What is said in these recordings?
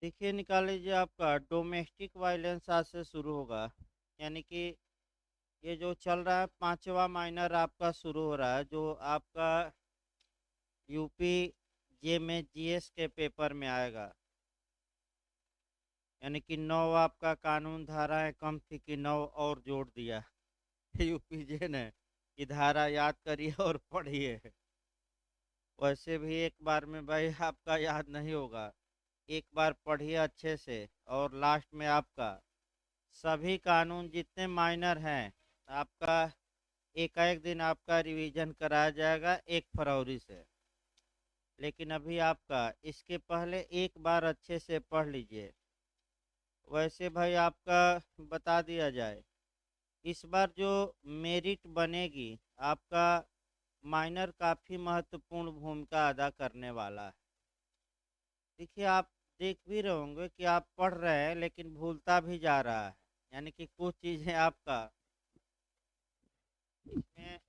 देखिए, निकाल लीजिए आपका डोमेस्टिक वायलेंस आज से शुरू होगा। यानी कि ये जो चल रहा है पांचवा माइनर आपका शुरू हो रहा है, जो आपका यूपी जे में जीएस के पेपर में आएगा। यानी कि 9 आपका कानून धाराएं कम थी कि 9 और जोड़ दिया यूपी जे ने कि धारा याद करिए और पढ़िए। वैसे भी एक बार में भाई आपका याद नहीं होगा। एक बार पढ़िए अच्छे से, और लास्ट में आपका सभी कानून जितने माइनर हैं आपका एकाएक दिन आपका रिवीजन कराया जाएगा 1 फरवरी से। लेकिन अभी आपका इसके पहले एक बार अच्छे से पढ़ लीजिए। वैसे भाई आपका बता दिया जाए, इस बार जो मेरिट बनेगी आपका माइनर काफ़ी महत्वपूर्ण भूमिका अदा करने वाला है। देखिए, आप देख भी रहे होंगे कि आप पढ़ रहे हैं लेकिन भूलता भी जा रहा है। यानी कि कुछ चीज़ें आपका इसमें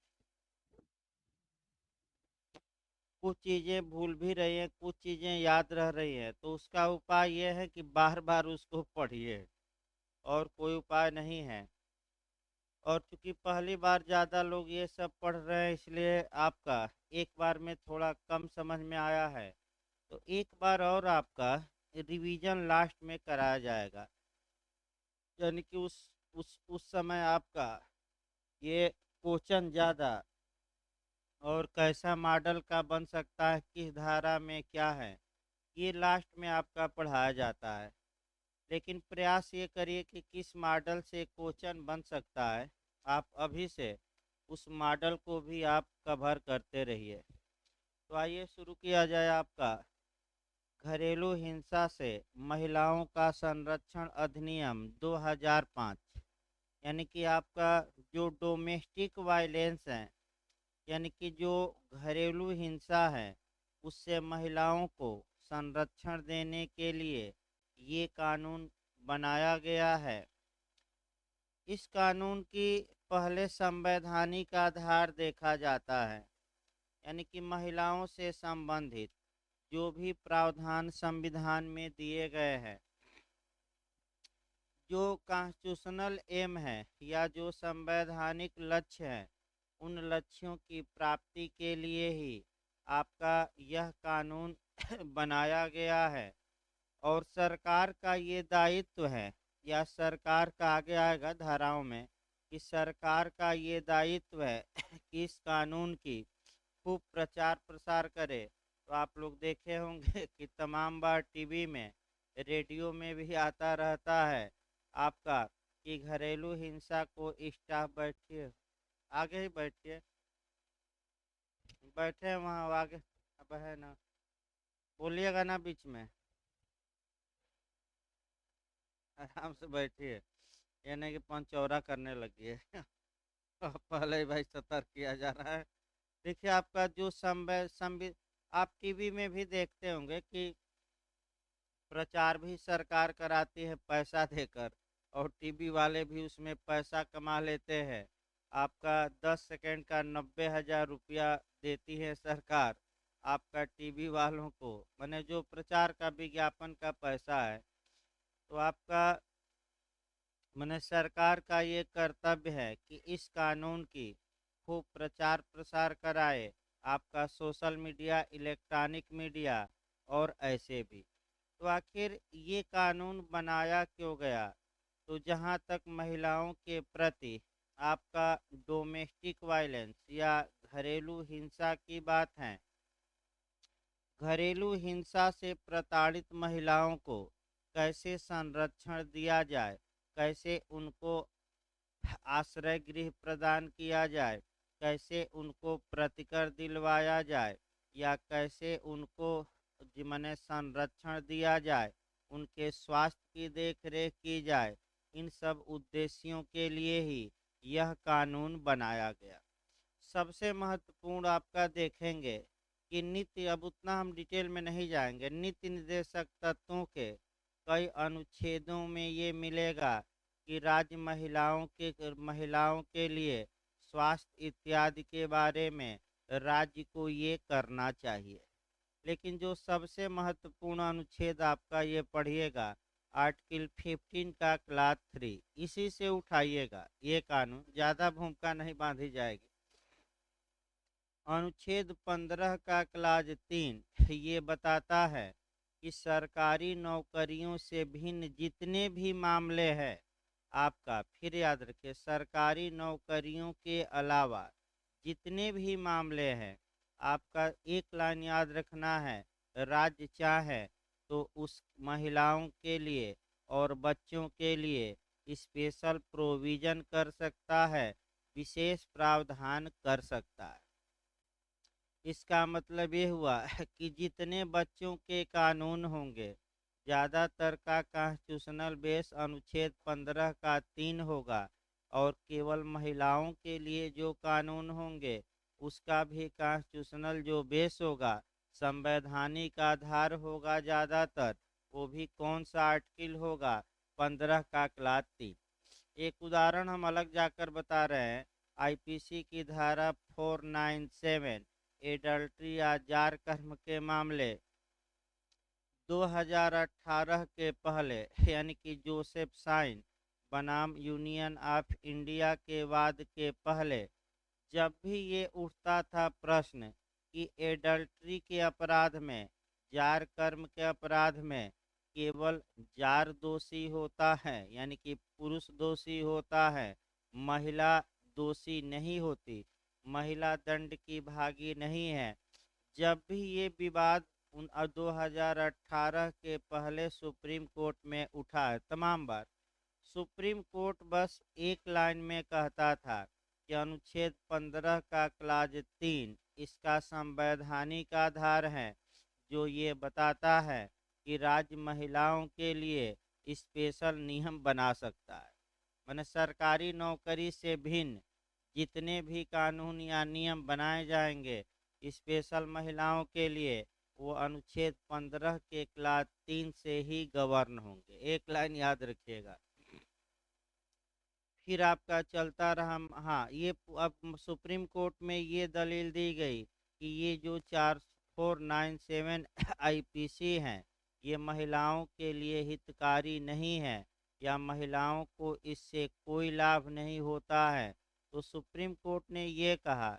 कुछ चीज़ें भूल भी रही हैं, कुछ चीज़ें याद रह रही हैं, तो उसका उपाय यह है कि बार बार उसको पढ़िए, और कोई उपाय नहीं है। और चूंकि पहली बार ज़्यादा लोग ये सब पढ़ रहे हैं, इसलिए आपका एक बार में थोड़ा कम समझ में आया है, तो एक बार और आपका रिवीजन लास्ट में कराया जाएगा। यानी कि उस समय आपका ये क्वेश्चन ज़्यादा और कैसा मॉडल का बन सकता है, किस धारा में क्या है, ये लास्ट में आपका पढ़ाया जाता है। लेकिन प्रयास ये करिए कि किस मॉडल से क्वेश्चन बन सकता है, आप अभी से उस मॉडल को भी आप कवर करते रहिए। तो आइए शुरू किया जाए आपका घरेलू हिंसा से महिलाओं का संरक्षण अधिनियम 2005। यानी कि आपका जो डोमेस्टिक वायलेंस है, यानी कि जो घरेलू हिंसा है, उससे महिलाओं को संरक्षण देने के लिए ये कानून बनाया गया है। इस कानून की पहले संवैधानिक आधार देखा जाता है। यानी कि महिलाओं से संबंधित जो भी प्रावधान संविधान में दिए गए हैं, जो कॉन्स्टिट्यूशनल एम है या जो संवैधानिक लक्ष्य है, उन लक्ष्यों की प्राप्ति के लिए ही आपका यह कानून बनाया गया है। और सरकार का ये दायित्व है, या सरकार का आगे आएगा धाराओं में कि सरकार का ये दायित्व है कि इस कानून की खूब प्रचार प्रसार करे। तो आप लोग देखे होंगे कि तमाम बार टीवी में, रेडियो में भी आता रहता है आपका कि घरेलू हिंसा को स्टॉप। बैठिए, आगे ही बैठिए, बैठे हैं वहाँ आगे। अब है ना, बोलिएगा ना बीच में, आराम से बैठिए। ये नहीं कि पंचौरा करने लगी है पहले ही भाई सतर्क किया जा रहा है। देखिए, आपका जो आप टीवी में भी देखते होंगे कि प्रचार भी सरकार कराती है पैसा देकर, और टीवी वाले भी उसमें पैसा कमा लेते हैं। आपका 10 सेकंड का 90,000 रुपया देती है सरकार आपका टीवी वालों को, मैंने जो प्रचार का विज्ञापन का पैसा है। तो आपका मैंने सरकार का ये कर्तव्य है कि इस कानून की खूब प्रचार प्रसार कराए, आपका सोशल मीडिया, इलेक्ट्रॉनिक मीडिया, और ऐसे भी। तो आखिर ये कानून बनाया क्यों गया? तो जहाँ तक महिलाओं के प्रति आपका डोमेस्टिक वायलेंस या घरेलू हिंसा की बात है, घरेलू हिंसा से प्रताड़ित महिलाओं को कैसे संरक्षण दिया जाए, कैसे उनको आश्रय गृह प्रदान किया जाए, कैसे उनको प्रतिकर दिलवाया जाए, या कैसे उनको मने संरक्षण दिया जाए, उनके स्वास्थ्य की देखरेख की जाए, इन सब उद्देश्यों के लिए ही यह कानून बनाया गया। सबसे महत्वपूर्ण आपका देखेंगे कि नीति, अब उतना हम डिटेल में नहीं जाएंगे, नीति निर्देशक तत्वों के कई अनुच्छेदों में ये मिलेगा कि राज्य महिलाओं के लिए स्वास्थ्य इत्यादि के बारे में राज्य को ये करना चाहिए। लेकिन जो सबसे महत्वपूर्ण अनुच्छेद आपका ये पढ़िएगा, आर्टिकल 15 का क्लास 3, इसी से उठाइएगा। ये कानून ज़्यादा भूमिका नहीं बांधी जाएगी। अनुच्छेद 15 का क्लाज 3 ये बताता है कि सरकारी नौकरियों से भिन्न जितने भी मामले हैं आपका, फिर याद रखिए, सरकारी नौकरियों के अलावा जितने भी मामले हैं आपका, एक लाइन याद रखना है, राज्य चाहे तो उस महिलाओं के लिए और बच्चों के लिए स्पेशल प्रोविजन कर सकता है, विशेष प्रावधान कर सकता है। इसका मतलब ये हुआ कि जितने बच्चों के कानून होंगे, ज़्यादातर का कॉन्स्टिट्यूशनल बेस अनुच्छेद 15 का 3 होगा, और केवल महिलाओं के लिए जो कानून होंगे उसका भी कॉन्स्टिट्यूशनल जो बेस होगा, संवैधानिक आधार होगा ज़्यादातर, वो भी कौन सा आर्टिकल होगा, 15 का क्लास 3। एक उदाहरण हम अलग जाकर बता रहे हैं, आईपीसी की धारा 497 एडल्ट्री या जार कर्म के मामले 2018 के पहले, यानी कि जोसेफ साइन बनाम यूनियन ऑफ इंडिया के वाद के पहले, जब भी ये उठता था प्रश्न कि एडल्ट्री के अपराध में, जार कर्म के अपराध में केवल जार दोषी होता है, यानी कि पुरुष दोषी होता है, महिला दोषी नहीं होती, महिला दंड की भागी नहीं है। जब भी ये विवाद 2018 के पहले सुप्रीम कोर्ट में उठा है, तमाम बार सुप्रीम कोर्ट बस एक लाइन में कहता था कि अनुच्छेद 15 का क्लाज 3 इसका संवैधानिक आधार है, जो ये बताता है कि राज्य महिलाओं के लिए स्पेशल नियम बना सकता है। मैंने सरकारी नौकरी से भिन्न जितने भी कानून या नियम बनाए जाएंगे स्पेशल महिलाओं के लिए, वो अनुच्छेद 15 के क्लास 3 से ही गवर्न होंगे। एक लाइन याद रखिएगा। फिर आपका चलता रहा, हाँ, ये अब सुप्रीम कोर्ट में ये दलील दी गई कि ये जो 4497 आईपीसी हैं, ये महिलाओं के लिए हितकारी नहीं है, या महिलाओं को इससे कोई लाभ नहीं होता है। तो सुप्रीम कोर्ट ने ये कहा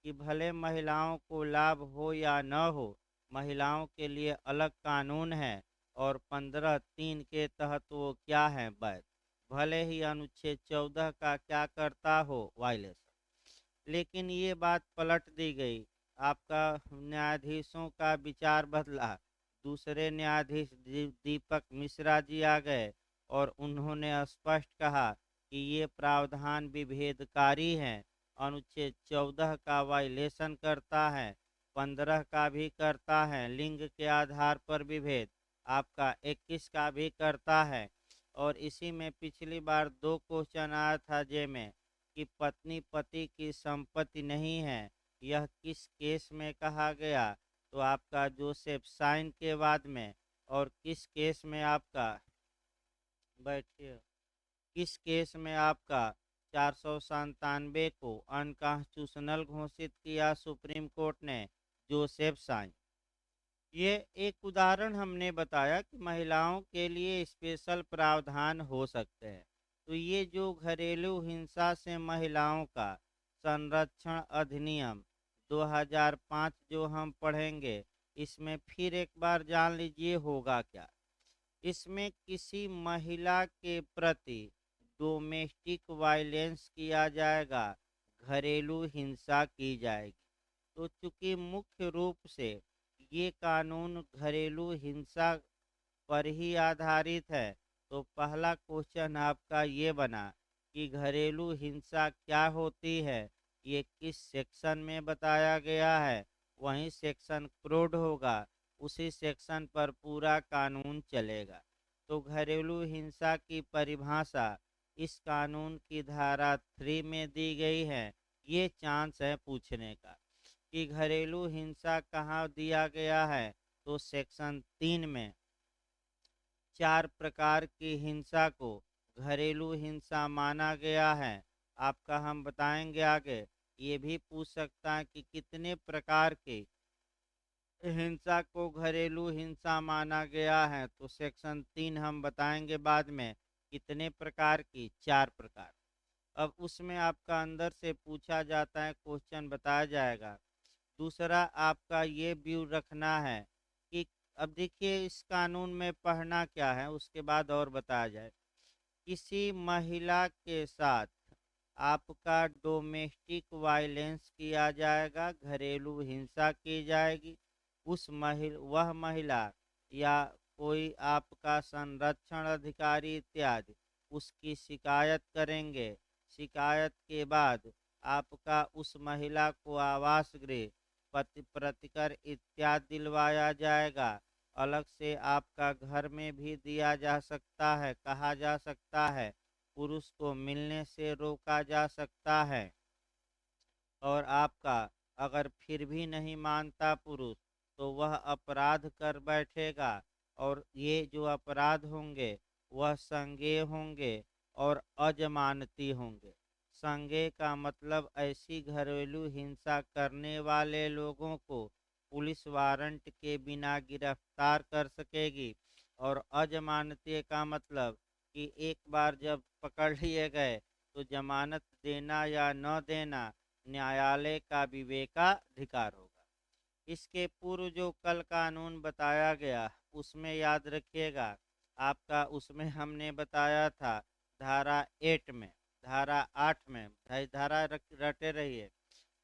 कि भले महिलाओं को लाभ हो या न हो, महिलाओं के लिए अलग कानून है, और 15(3) के तहत वो क्या है, वैध, भले ही अनुच्छेद 14 का क्या करता हो, वायलेशन। लेकिन ये बात पलट दी गई, आपका न्यायाधीशों का विचार बदला, दूसरे न्यायाधीश दीपक मिश्रा जी आ गए और उन्होंने स्पष्ट कहा कि ये प्रावधान विभेदकारी हैं, अनुच्छेद 14 का वायलेशन करता है, 15 का भी करता है, लिंग के आधार पर विभेद आपका 21 का भी करता है। और इसी में पिछली बार दो क्वेश्चन आया था जे में कि पत्नी पति की संपत्ति नहीं है, यह किस केस में कहा गया, तो आपका जोसेफ साइन के वाद में, और किस केस में आपका, बैठिए, किस केस में आपका 497 को अनकॉन्स्टिट्यूशनल घोषित किया सुप्रीम कोर्ट ने, जोसेफ साइन। ये एक उदाहरण हमने बताया कि महिलाओं के लिए स्पेशल प्रावधान हो सकते हैं। तो ये जो घरेलू हिंसा से महिलाओं का संरक्षण अधिनियम 2005 जो हम पढ़ेंगे, इसमें फिर एक बार जान लीजिए होगा क्या। इसमें किसी महिला के प्रति डोमेस्टिक वायलेंस किया जाएगा, घरेलू हिंसा की जाएगी। तो चूंकि मुख्य रूप से ये कानून घरेलू हिंसा पर ही आधारित है, तो पहला क्वेश्चन आपका ये बना कि घरेलू हिंसा क्या होती है, ये किस सेक्शन में बताया गया है, वहीं सेक्शन क्रोड होगा, उसी सेक्शन पर पूरा कानून चलेगा। तो घरेलू हिंसा की परिभाषा इस कानून की धारा 3 में दी गई है। ये चांस है पूछने का कि घरेलू हिंसा कहाँ दिया गया है, तो सेक्शन 3 में 4 प्रकार की हिंसा को घरेलू हिंसा माना गया है। आपका हम बताएंगे आगे। ये भी पूछ सकता है कि कितने प्रकार के हिंसा को घरेलू हिंसा माना गया है, तो सेक्शन 3 हम बताएंगे बाद में कितने प्रकार की, 4 प्रकार। अब उसमें आपका अंदर से पूछा जाता है, क्वेश्चन बताया जाएगा। दूसरा आपका ये व्यू रखना है कि अब देखिए इस कानून में पढ़ना क्या है, उसके बाद और बताया जाए। किसी महिला के साथ आपका डोमेस्टिक वायलेंस किया जाएगा, घरेलू हिंसा की जाएगी। वह महिला या कोई आपका संरक्षण अधिकारी इत्यादि उसकी शिकायत करेंगे। शिकायत के बाद आपका उस महिला को आवास गृह, प्रतिकर इत्यादि दिलवाया जाएगा। अलग से आपका घर में भी दिया जा सकता है, कहा जा सकता है। पुरुष को मिलने से रोका जा सकता है। और आपका अगर फिर भी नहीं मानता पुरुष, तो वह अपराध कर बैठेगा। और ये जो अपराध होंगे वह संज्ञेय होंगे और अजमानती होंगे। संज्ञेय का मतलब ऐसी घरेलू हिंसा करने वाले लोगों को पुलिस वारंट के बिना गिरफ्तार कर सकेगी। और अजमानती का मतलब कि एक बार जब पकड़ लिए गए तो जमानत देना या न देना न्यायालय का विवेकाधिकार होगा। इसके पूर्व जो कल कानून बताया गया उसमें याद रखिएगा, आपका उसमें हमने बताया था धारा 8 में, धारा 8 में, धारा रटे रहिए,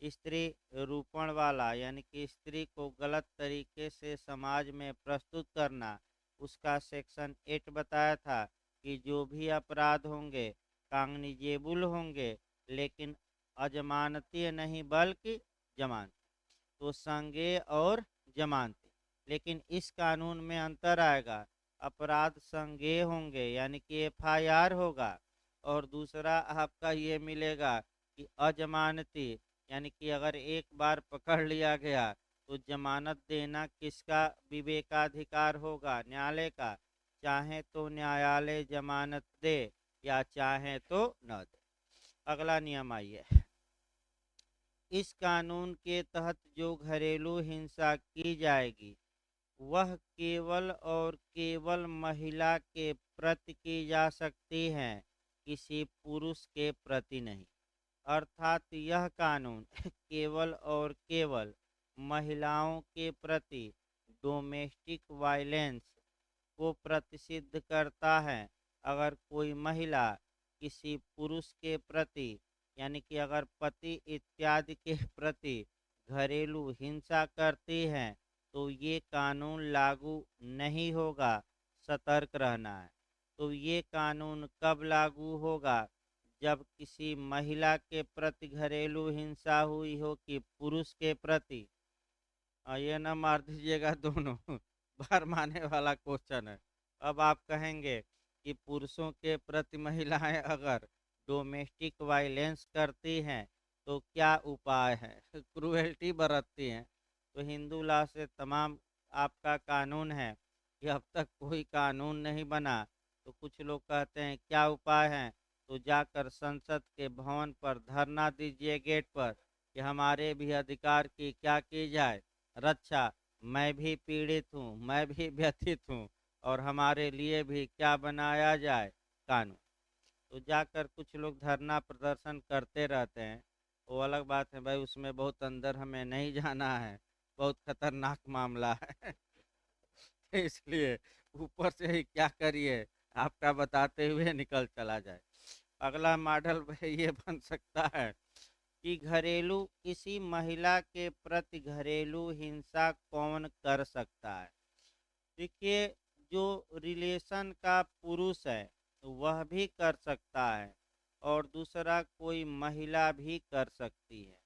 स्त्री रूपण वाला यानी कि स्त्री को गलत तरीके से समाज में प्रस्तुत करना, उसका सेक्शन 8 बताया था कि जो भी अपराध होंगे कांगनिजेबल होंगे, लेकिन अजमानती नहीं बल्कि जमानती। तो संज्ञेय और जमानती। लेकिन इस कानून में अंतर आएगा, अपराध संज्ञेय होंगे यानी कि एफआईआर होगा। और दूसरा आपका ये मिलेगा कि अजमानती यानी कि अगर एक बार पकड़ लिया गया तो जमानत देना किसका विवेकाधिकार होगा, न्यायालय का। चाहे तो न्यायालय जमानत दे या चाहे तो न दे। अगला नियम आइए। इस कानून के तहत जो घरेलू हिंसा की जाएगी वह केवल और केवल महिला के प्रति की जा सकती है, किसी पुरुष के प्रति नहीं। अर्थात यह कानून केवल और केवल महिलाओं के प्रति डोमेस्टिक वायलेंस को प्रतिषिद्ध करता है। अगर कोई महिला किसी पुरुष के प्रति यानी कि अगर पति इत्यादि के प्रति घरेलू हिंसा करती है तो ये कानून लागू नहीं होगा, सतर्क रहना है। तो ये कानून कब लागू होगा, जब किसी महिला के प्रति घरेलू हिंसा हुई हो कि पुरुष के प्रति। ये ना मार दीजिएगा दोनों बार मारने वाला क्वेश्चन है। अब आप कहेंगे कि पुरुषों के प्रति महिलाएं अगर डोमेस्टिक वायलेंस करती हैं तो क्या उपाय है, क्रूएल्टी बरतती हैं। तो हिंदू लॉ से तमाम आपका कानून है कि अब तक कोई कानून नहीं बना। तो कुछ लोग कहते हैं क्या उपाय है, तो जाकर संसद के भवन पर धरना दीजिए गेट पर कि हमारे भी अधिकार की क्या की जाए रक्षा। मैं भी पीड़ित हूँ, मैं भी व्यथित हूँ, और हमारे लिए भी क्या बनाया जाए, कानून। तो जाकर कुछ लोग धरना प्रदर्शन करते रहते हैं, वो अलग बात है भाई, उसमें बहुत अंदर हमें नहीं जाना है, बहुत खतरनाक मामला है। इसलिए ऊपर से ही क्या करिए आपका बताते हुए निकल चला जाए। अगला मॉडल ये बन सकता है कि घरेलू किसी महिला के प्रति घरेलू हिंसा कौन कर सकता है। देखिए, जो रिलेशन का पुरुष है वह भी कर सकता है, और दूसरा कोई महिला भी कर सकती है।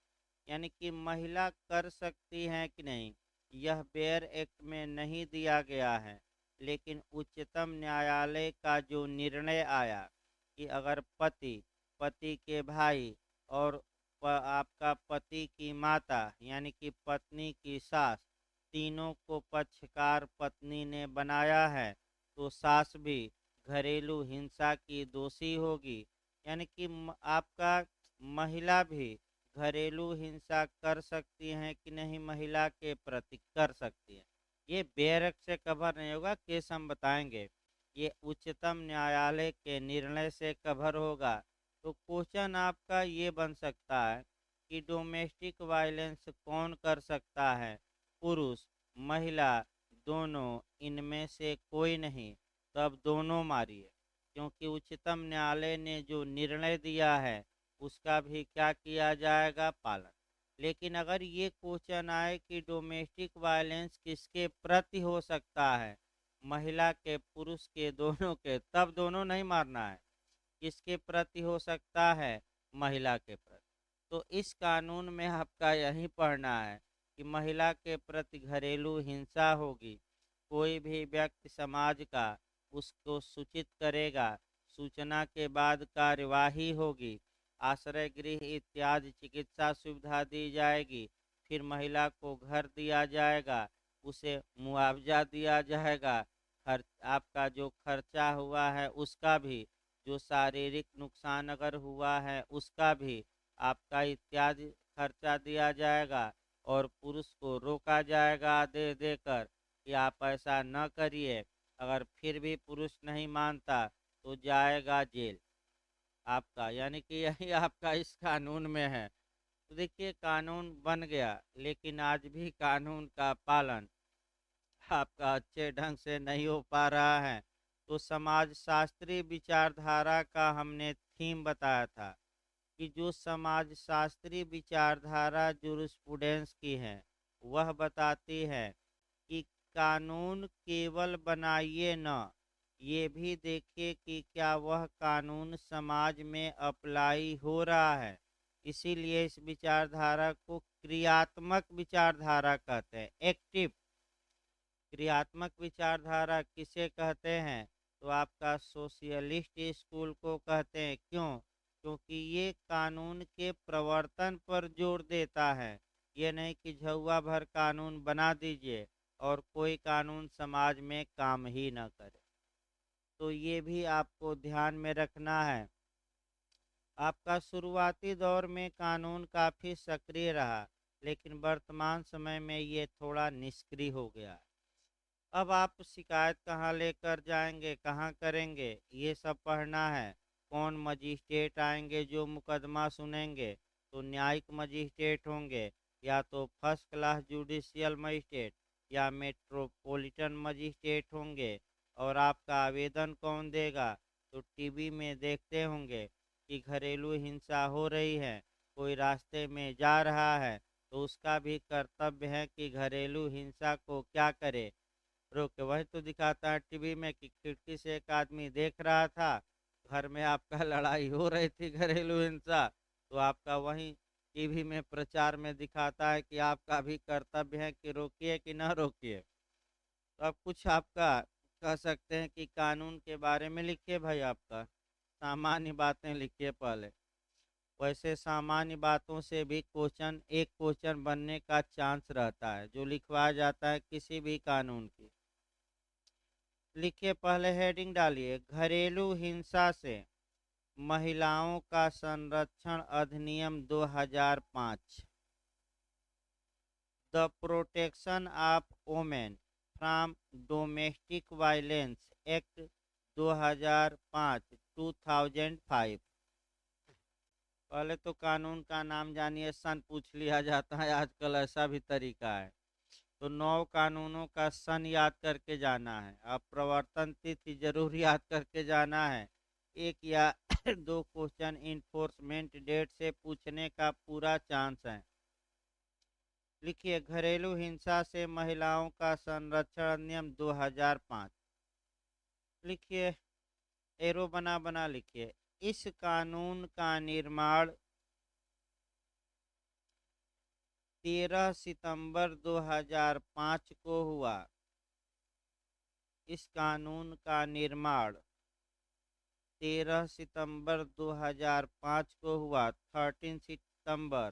यानी कि महिला कर सकती हैं कि नहीं, यह बेयर एक्ट में नहीं दिया गया है। लेकिन उच्चतम न्यायालय का जो निर्णय आया कि अगर पति, पति के भाई और आपका पति की माता यानी कि पत्नी की सास, तीनों को पक्षकार पत्नी ने बनाया है, तो सास भी घरेलू हिंसा की दोषी होगी। यानी कि आपका महिला भी घरेलू हिंसा कर सकती हैं कि नहीं महिला के प्रति, कर सकती हैं। ये बेरक से कवर नहीं होगा, केस हम बताएंगे। ये उच्चतम न्यायालय के निर्णय से कवर होगा। तो क्वेश्चन आपका ये बन सकता है कि डोमेस्टिक वायलेंस कौन कर सकता है? पुरुष, महिला, दोनों, इनमें से कोई नहीं। तब दोनों मारिए, क्योंकि उच्चतम न्यायालय ने जो निर्णय दिया है उसका भी क्या किया जाएगा? पालन। लेकिन अगर ये क्वेश्चन आए कि डोमेस्टिक वायलेंस किसके प्रति हो सकता है, महिला के, पुरुष के, दोनों के, तब दोनों नहीं मारना है। किसके प्रति हो सकता है? महिला के प्रति। तो इस कानून में आपका यही पढ़ना है कि महिला के प्रति घरेलू हिंसा होगी, कोई भी व्यक्ति समाज का उसको सूचित करेगा, सूचना के बाद कार्यवाही होगी, आश्रय गृह इत्यादि चिकित्सा सुविधा दी जाएगी, फिर महिला को घर दिया जाएगा, उसे मुआवजा दिया जाएगा, खर्च आपका जो खर्चा हुआ है उसका भी, जो शारीरिक नुकसान अगर हुआ है उसका भी आपका इत्यादि खर्चा दिया जाएगा। और पुरुष को रोका जाएगा दे देकर कि आप ऐसा न करिए। अगर फिर भी पुरुष नहीं मानता तो जाएगा जेल आपका, यानी कि यही आपका इस कानून में है। तो देखिए कानून बन गया, लेकिन आज भी कानून का पालन आपका अच्छे ढंग से नहीं हो पा रहा है। तो समाज शास्त्रीय विचारधारा का हमने थीम बताया था कि जो समाज शास्त्रीय विचारधारा जूरिस्प्रूडेंस की है, वह बताती है कि कानून केवल बनाइए न, ये भी देखिए कि क्या वह कानून समाज में अप्लाई हो रहा है। इसीलिए इस विचारधारा को क्रियात्मक विचारधारा कहते हैं, एक्टिव। क्रियात्मक विचारधारा किसे कहते हैं? तो आपका सोशलिस्ट स्कूल को कहते हैं। क्यों? क्योंकि ये कानून के प्रवर्तन पर जोर देता है। ये नहीं कि झउआ भर कानून बना दीजिए और कोई कानून समाज में काम ही न करे। तो ये भी आपको ध्यान में रखना है। आपका शुरुआती दौर में कानून काफ़ी सक्रिय रहा, लेकिन वर्तमान समय में ये थोड़ा निष्क्रिय हो गया। अब आप शिकायत कहाँ लेकर जाएंगे, कहाँ करेंगे, ये सब पढ़ना है। कौन मजिस्ट्रेट आएंगे जो मुकदमा सुनेंगे? तो न्यायिक मजिस्ट्रेट होंगे, या तो फर्स्ट क्लास जुडिशियल मजिस्ट्रेट या मेट्रोपॉलिटन मजिस्ट्रेट होंगे। और आपका आवेदन कौन देगा? तो टीवी में देखते होंगे कि घरेलू हिंसा हो रही है, कोई रास्ते में जा रहा है, तो उसका भी कर्तव्य है कि घरेलू हिंसा को क्या करे, रोके। वही तो दिखाता है टीवी में कि खिड़की से एक आदमी देख रहा था, घर में आपका लड़ाई हो रही थी घरेलू हिंसा, तो आपका वही टीवी में प्रचार में दिखाता है कि आपका भी कर्तव्य है कि रोकिए कि ना रोकिए। तो अब कुछ आपका कह सकते हैं कि कानून के बारे में लिखिए भाई, आपका सामान्य बातें लिखिए पहले। वैसे सामान्य बातों से भी क्वेश्चन, एक क्वेश्चन बनने का चांस रहता है जो लिखवाया जाता है किसी भी कानून की। लिखिए, पहले हेडिंग डालिए, घरेलू हिंसा से महिलाओं का संरक्षण अधिनियम 2005, the protection of women from domestic violence act 2005, 2005। पहले तो कानून का नाम जानिए, सन पूछ लिया जाता है, आजकल ऐसा भी तरीका है। तो 9 कानूनों का सन याद करके जाना है। अब प्रवर्तन तिथि जरूर याद करके जाना है। एक या दो क्वेश्चन इन्फोर्समेंट डेट से पूछने का पूरा चांस है। लिखिए, घरेलू हिंसा से महिलाओं का संरक्षण अधिनियम 2005। लिखिए, एरो बना बना लिखिए। इस कानून का निर्माण 13 सितंबर 2005 को हुआ। इस कानून का निर्माण 13 सितंबर 2005 को हुआ। 13 सितंबर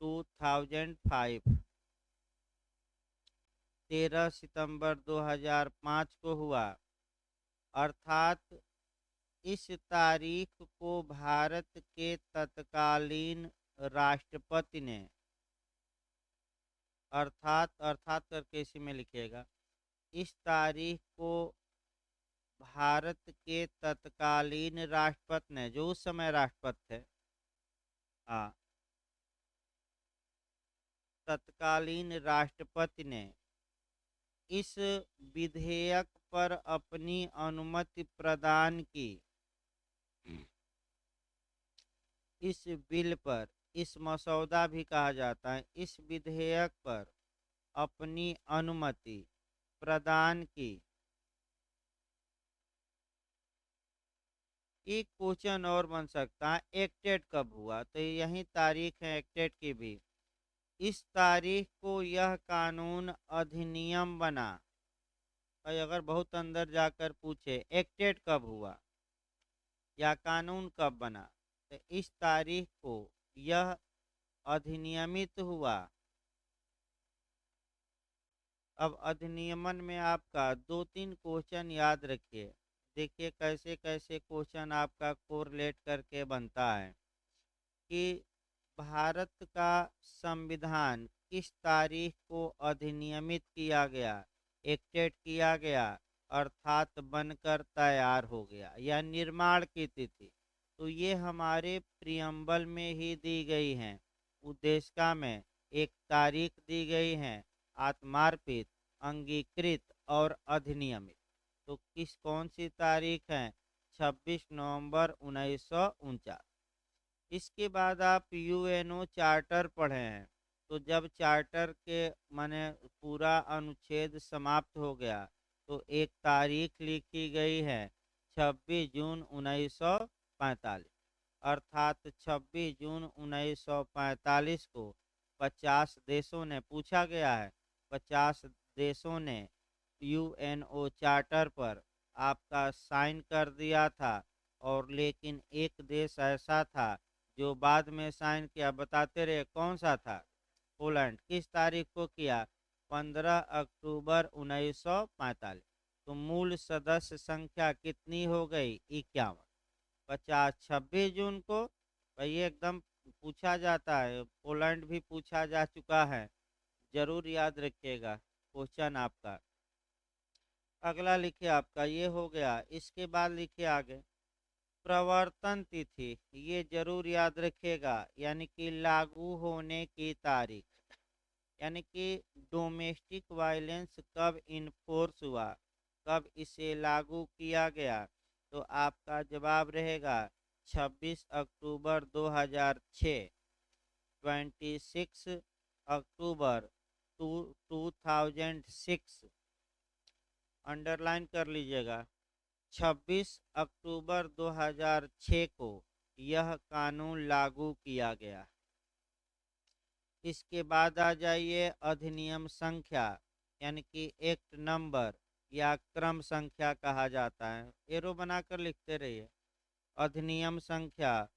2005, 13 सितंबर 2005 को हुआ। अर्थात इस तारीख को भारत के तत्कालीन राष्ट्रपति ने, अर्थात अर्थात करके इसी में लिखिएगा, इस तारीख को भारत के तत्कालीन राष्ट्रपति ने, जो उस समय राष्ट्रपति थे, हाँ, तत्कालीन राष्ट्रपति ने इस विधेयक पर अपनी अनुमति प्रदान की। इस बिल पर, इस मसौदा भी कहा जाता है, इस विधेयक पर अपनी अनुमति प्रदान की। एक क्वेश्चन और बन सकता है, एक्टेड कब हुआ, तो यही तारीख है एक्टेड की भी। इस तारीख को यह कानून अधिनियम बना। भाई अगर बहुत अंदर जाकर पूछे एक्टेड कब हुआ या कानून कब बना, तो इस तारीख को यह अधिनियमित हुआ। अब अधिनियमन में आपका 2-3 क्वेश्चन याद रखिए, देखिए कैसे कैसे क्वेश्चन आपका कोरिलेट करके बनता है कि भारत का संविधान किस तारीख को अधिनियमित किया गया, एक्टेड किया गया, अर्थात बनकर तैयार हो गया या निर्माण की तिथि। तो ये हमारे प्रियम्बल में ही दी गई हैं, उद्देशिका में एक तारीख दी गई है, आत्मार्पित, अंगीकृत और अधिनियमित। तो किस कौन सी तारीख है, 26 नवंबर 1949। इसके बाद आप यूएनओ चार्टर पढ़े हैं, तो जब चार्टर के माने पूरा अनुच्छेद समाप्त हो गया तो एक तारीख लिखी गई है 26 जून 1945, अर्थात 26 जून 1945 को 50 देशों ने, पूछा गया है 50 देशों ने यूएनओ चार्टर पर आपका साइन कर दिया था। और लेकिन एक देश ऐसा था जो बाद में साइन किया, बताते रहे कौन सा था, पोलैंड। किस तारीख को किया, 15 अक्टूबर 1945। तो मूल सदस्य संख्या कितनी हो गई, 51। 50 26 जून को, भाई एकदम पूछा जाता है, पोलैंड भी पूछा जा चुका है, जरूर याद रखिएगा क्वेश्चन आपका। अगला लिखिए, आपका ये हो गया। इसके बाद लिखिए आगे, प्रवर्तन तिथि, ये जरूर याद रखिएगा, यानी कि लागू होने की तारीख, यानी कि डोमेस्टिक वायलेंस कब इन्फोर्स हुआ, कब इसे लागू किया गया। तो आपका जवाब रहेगा 26 अक्टूबर 2006, 26 अक्टूबर 2006। अंडरलाइन कर लीजिएगा, 26 अक्टूबर 2006 को यह कानून लागू किया गया। इसके बाद आ जाइए अधिनियम संख्या, यानी कि एक्ट नंबर या क्रम संख्या कहा जाता है, एरो बनाकर लिखते रहिए। अधिनियम संख्या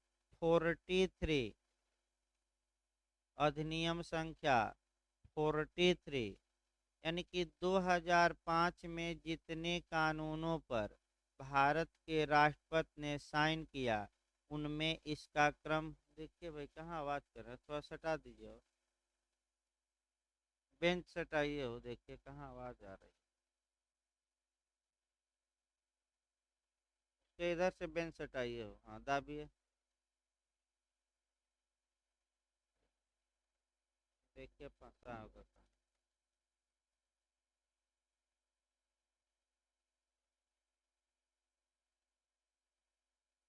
43, अधिनियम संख्या 43, यानी कि 2005 में जितने कानूनों पर भारत के राष्ट्रपति ने साइन किया, उनमें इसका क्रम देखिए। भाई कहाँ आवाज कर रहा है, थोड़ा सटा दीजिए, और बेंच सटाइए हो, देखिए कहाँ आवाज आ रही है, तो इधर से बेंच सटाइए हो, हाँ दाबिए, देखिए फंसा होगा कहाँ।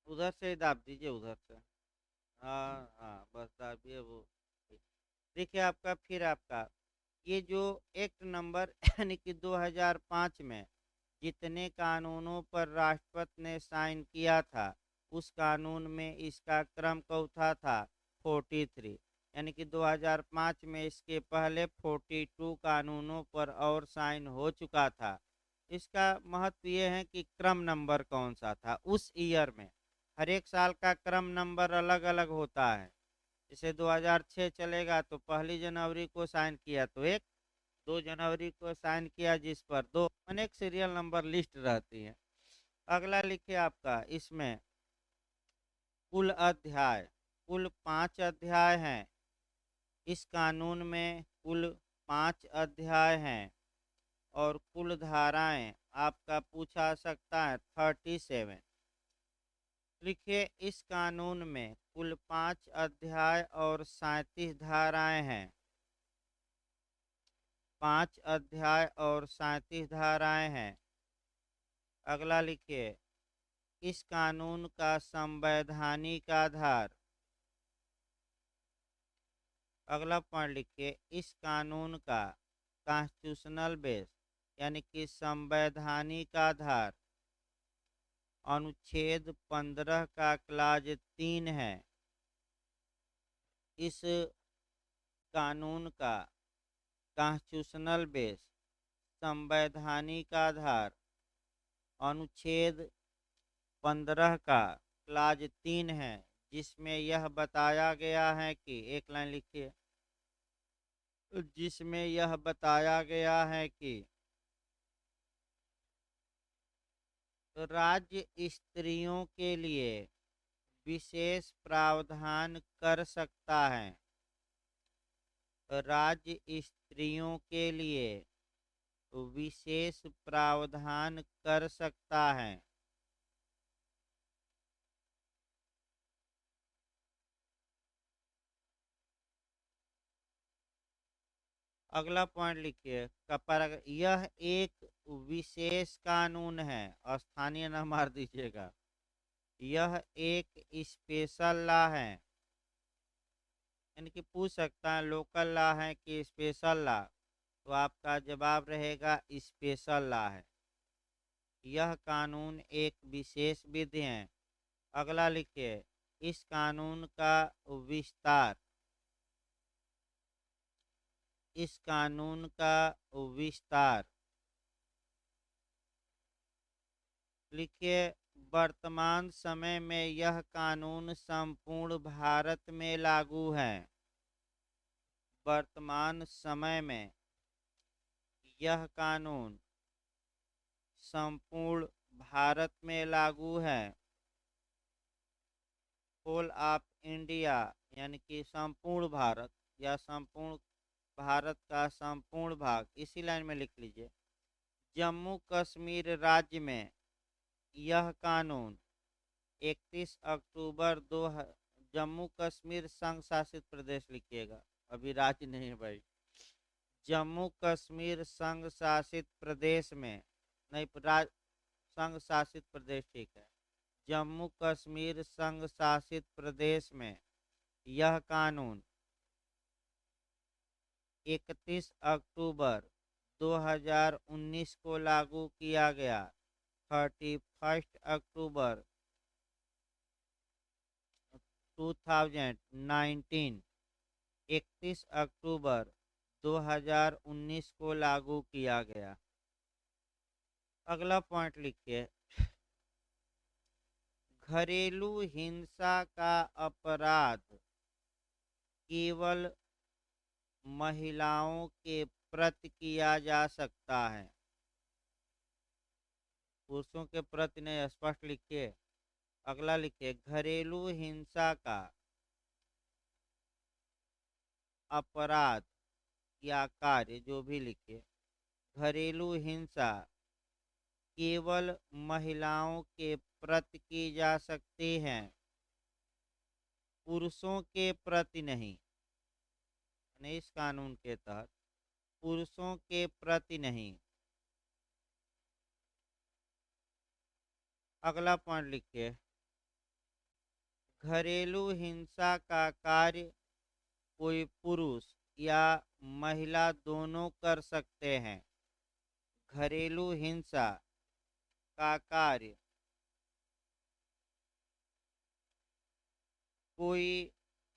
उधर से ही दाब दीजिए, उधर से, हाँ हाँ बस दाबिए वो। देखिए आपका, फिर आपका ये जो एक्ट नंबर यानी कि 2005 में जितने कानूनों पर राष्ट्रपति ने साइन किया था, उस कानून में इसका क्रम चौथा था 43, यानी कि 2005 में इसके पहले 42 कानूनों पर और साइन हो चुका था। इसका महत्व ये है कि क्रम नंबर कौन सा था उस ईयर में। हर एक साल का क्रम नंबर अलग अलग होता है। जैसे 2006 चलेगा तो 1 जनवरी को साइन किया तो एक, 2 जनवरी को साइन किया जिस पर दो, अनेक सीरियल नंबर लिस्ट रहती है। अगला लिखिए आपका, इसमें कुल अध्याय, कुल 5 अध्याय हैं। इस कानून में कुल 5 अध्याय हैं और कुल धाराएं आपका पूछा सकता है 37। लिखिए, इस कानून में कुल 5 अध्याय और 37 धाराएं हैं। 5 अध्याय और 37 धाराएं हैं। अगला लिखिए, इस कानून का संवैधानिक आधार। अगला पॉइंट लिखिए, इस कानून का कॉन्स्टिट्यूशनल बेस यानी कि संवैधानिक आधार अनुच्छेद 15 का क्लाज 3 है। इस कानून का कॉन्स्टिट्यूशनल बेस संवैधानिक आधार अनुच्छेद 15 का क्लाज 3 है, जिसमें यह बताया गया है कि एक लाइन लिखिए, जिसमें यह बताया गया है कि राज्य स्त्रियों के लिए विशेष प्रावधान कर सकता है। राज्य स्त्रियों के लिए विशेष प्रावधान कर सकता है। अगला पॉइंट लिखिए, यह एक विशेष कानून है। स्थानीय न मार दीजिएगा। यह एक स्पेशल लॉ है, यानी कि पूछ सकता है लोकल लॉ है कि स्पेशल लॉ, तो आपका जवाब रहेगा स्पेशल लॉ है। यह कानून एक विशेष विधि है। अगला लिखिए, इस कानून का विस्तार। इस कानून का विस्तार लिखिए, वर्तमान समय में यह कानून संपूर्ण भारत में लागू है। वर्तमान समय में यह कानून संपूर्ण भारत में लागू है। होल ऑफ इंडिया यानी कि संपूर्ण भारत या संपूर्ण भारत का संपूर्ण भाग, इसी लाइन में लिख लीजिए। जम्मू कश्मीर राज्य में यह कानून 31 अक्टूबर 2 जम्मू कश्मीर संघ शासित प्रदेश लिखिएगा, अभी राज्य नहीं है भाई। जम्मू कश्मीर संघ शासित प्रदेश में नहीं, संघ शासित प्रदेश ठीक है। जम्मू कश्मीर संघ शासित प्रदेश में यह कानून 31 अक्टूबर 2019 को लागू किया गया। 31 अक्टूबर 2019, 31 अक्टूबर 2019 को लागू किया गया। अगला पॉइंट लिखिए, घरेलू हिंसा का अपराध केवल महिलाओं के प्रति किया जा सकता है। पुरुषों के प्रति नहीं, स्पष्ट लिखिए। अगला लिखिए, घरेलू हिंसा का अपराध या कार्य, जो भी लिखिए, घरेलू हिंसा केवल महिलाओं के प्रति की जा सकती है, पुरुषों के प्रति नहीं। इस कानून के तहत पुरुषों के प्रति नहीं। अगला पॉइंट लिखिए, घरेलू हिंसा का कार्य कोई पुरुष या महिला दोनों कर सकते हैं। घरेलू हिंसा का कार्य कोई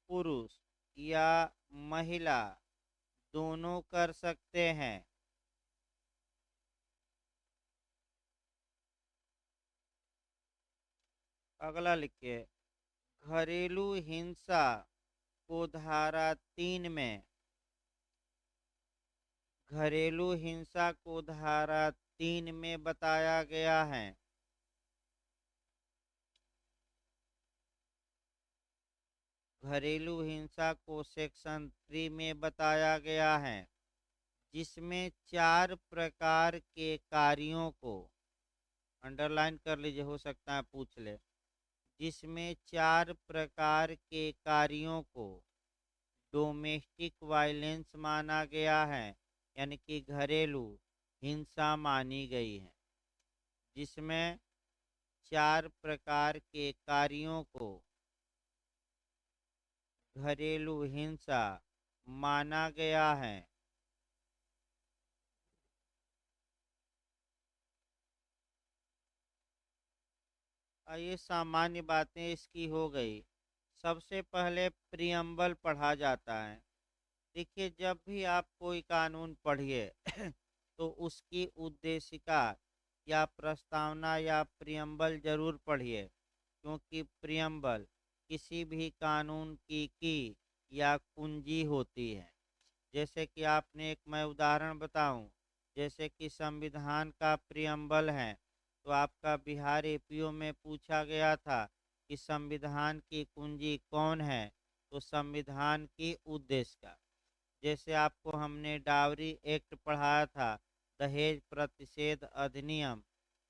पुरुष या महिला दोनों कर सकते हैं। अगला लिखिए, घरेलू हिंसा को धारा 3 में, घरेलू हिंसा को धारा 3 में बताया गया है। घरेलू हिंसा को सेक्शन 3 में बताया गया है, जिसमें 4 प्रकार के कार्यों को अंडरलाइन कर लीजिए, हो सकता है पूछ ले। जिसमें 4 प्रकार के कार्यों को डोमेस्टिक वायलेंस माना गया है, यानी कि घरेलू हिंसा मानी गई है। जिसमें 4 प्रकार के कार्यों को घरेलू हिंसा माना गया है। ये सामान्य बातें इसकी हो गई। सबसे पहले प्रियम्बल पढ़ा जाता है। देखिए, जब भी आप कोई कानून पढ़िए तो उसकी उद्देशिका या प्रस्तावना या प्रियम्बल जरूर पढ़िए, क्योंकि प्रियम्बल किसी भी कानून की या कुंजी होती है। जैसे कि आपने एक मैं उदाहरण बताऊं, जैसे कि संविधान का प्रियम्बल है, तो आपका बिहार एपीओ में पूछा गया था कि संविधान की कुंजी कौन है, तो संविधान की उद्देशिका। जैसे आपको हमने डावरी एक्ट पढ़ाया था, दहेज प्रतिषेध अधिनियम,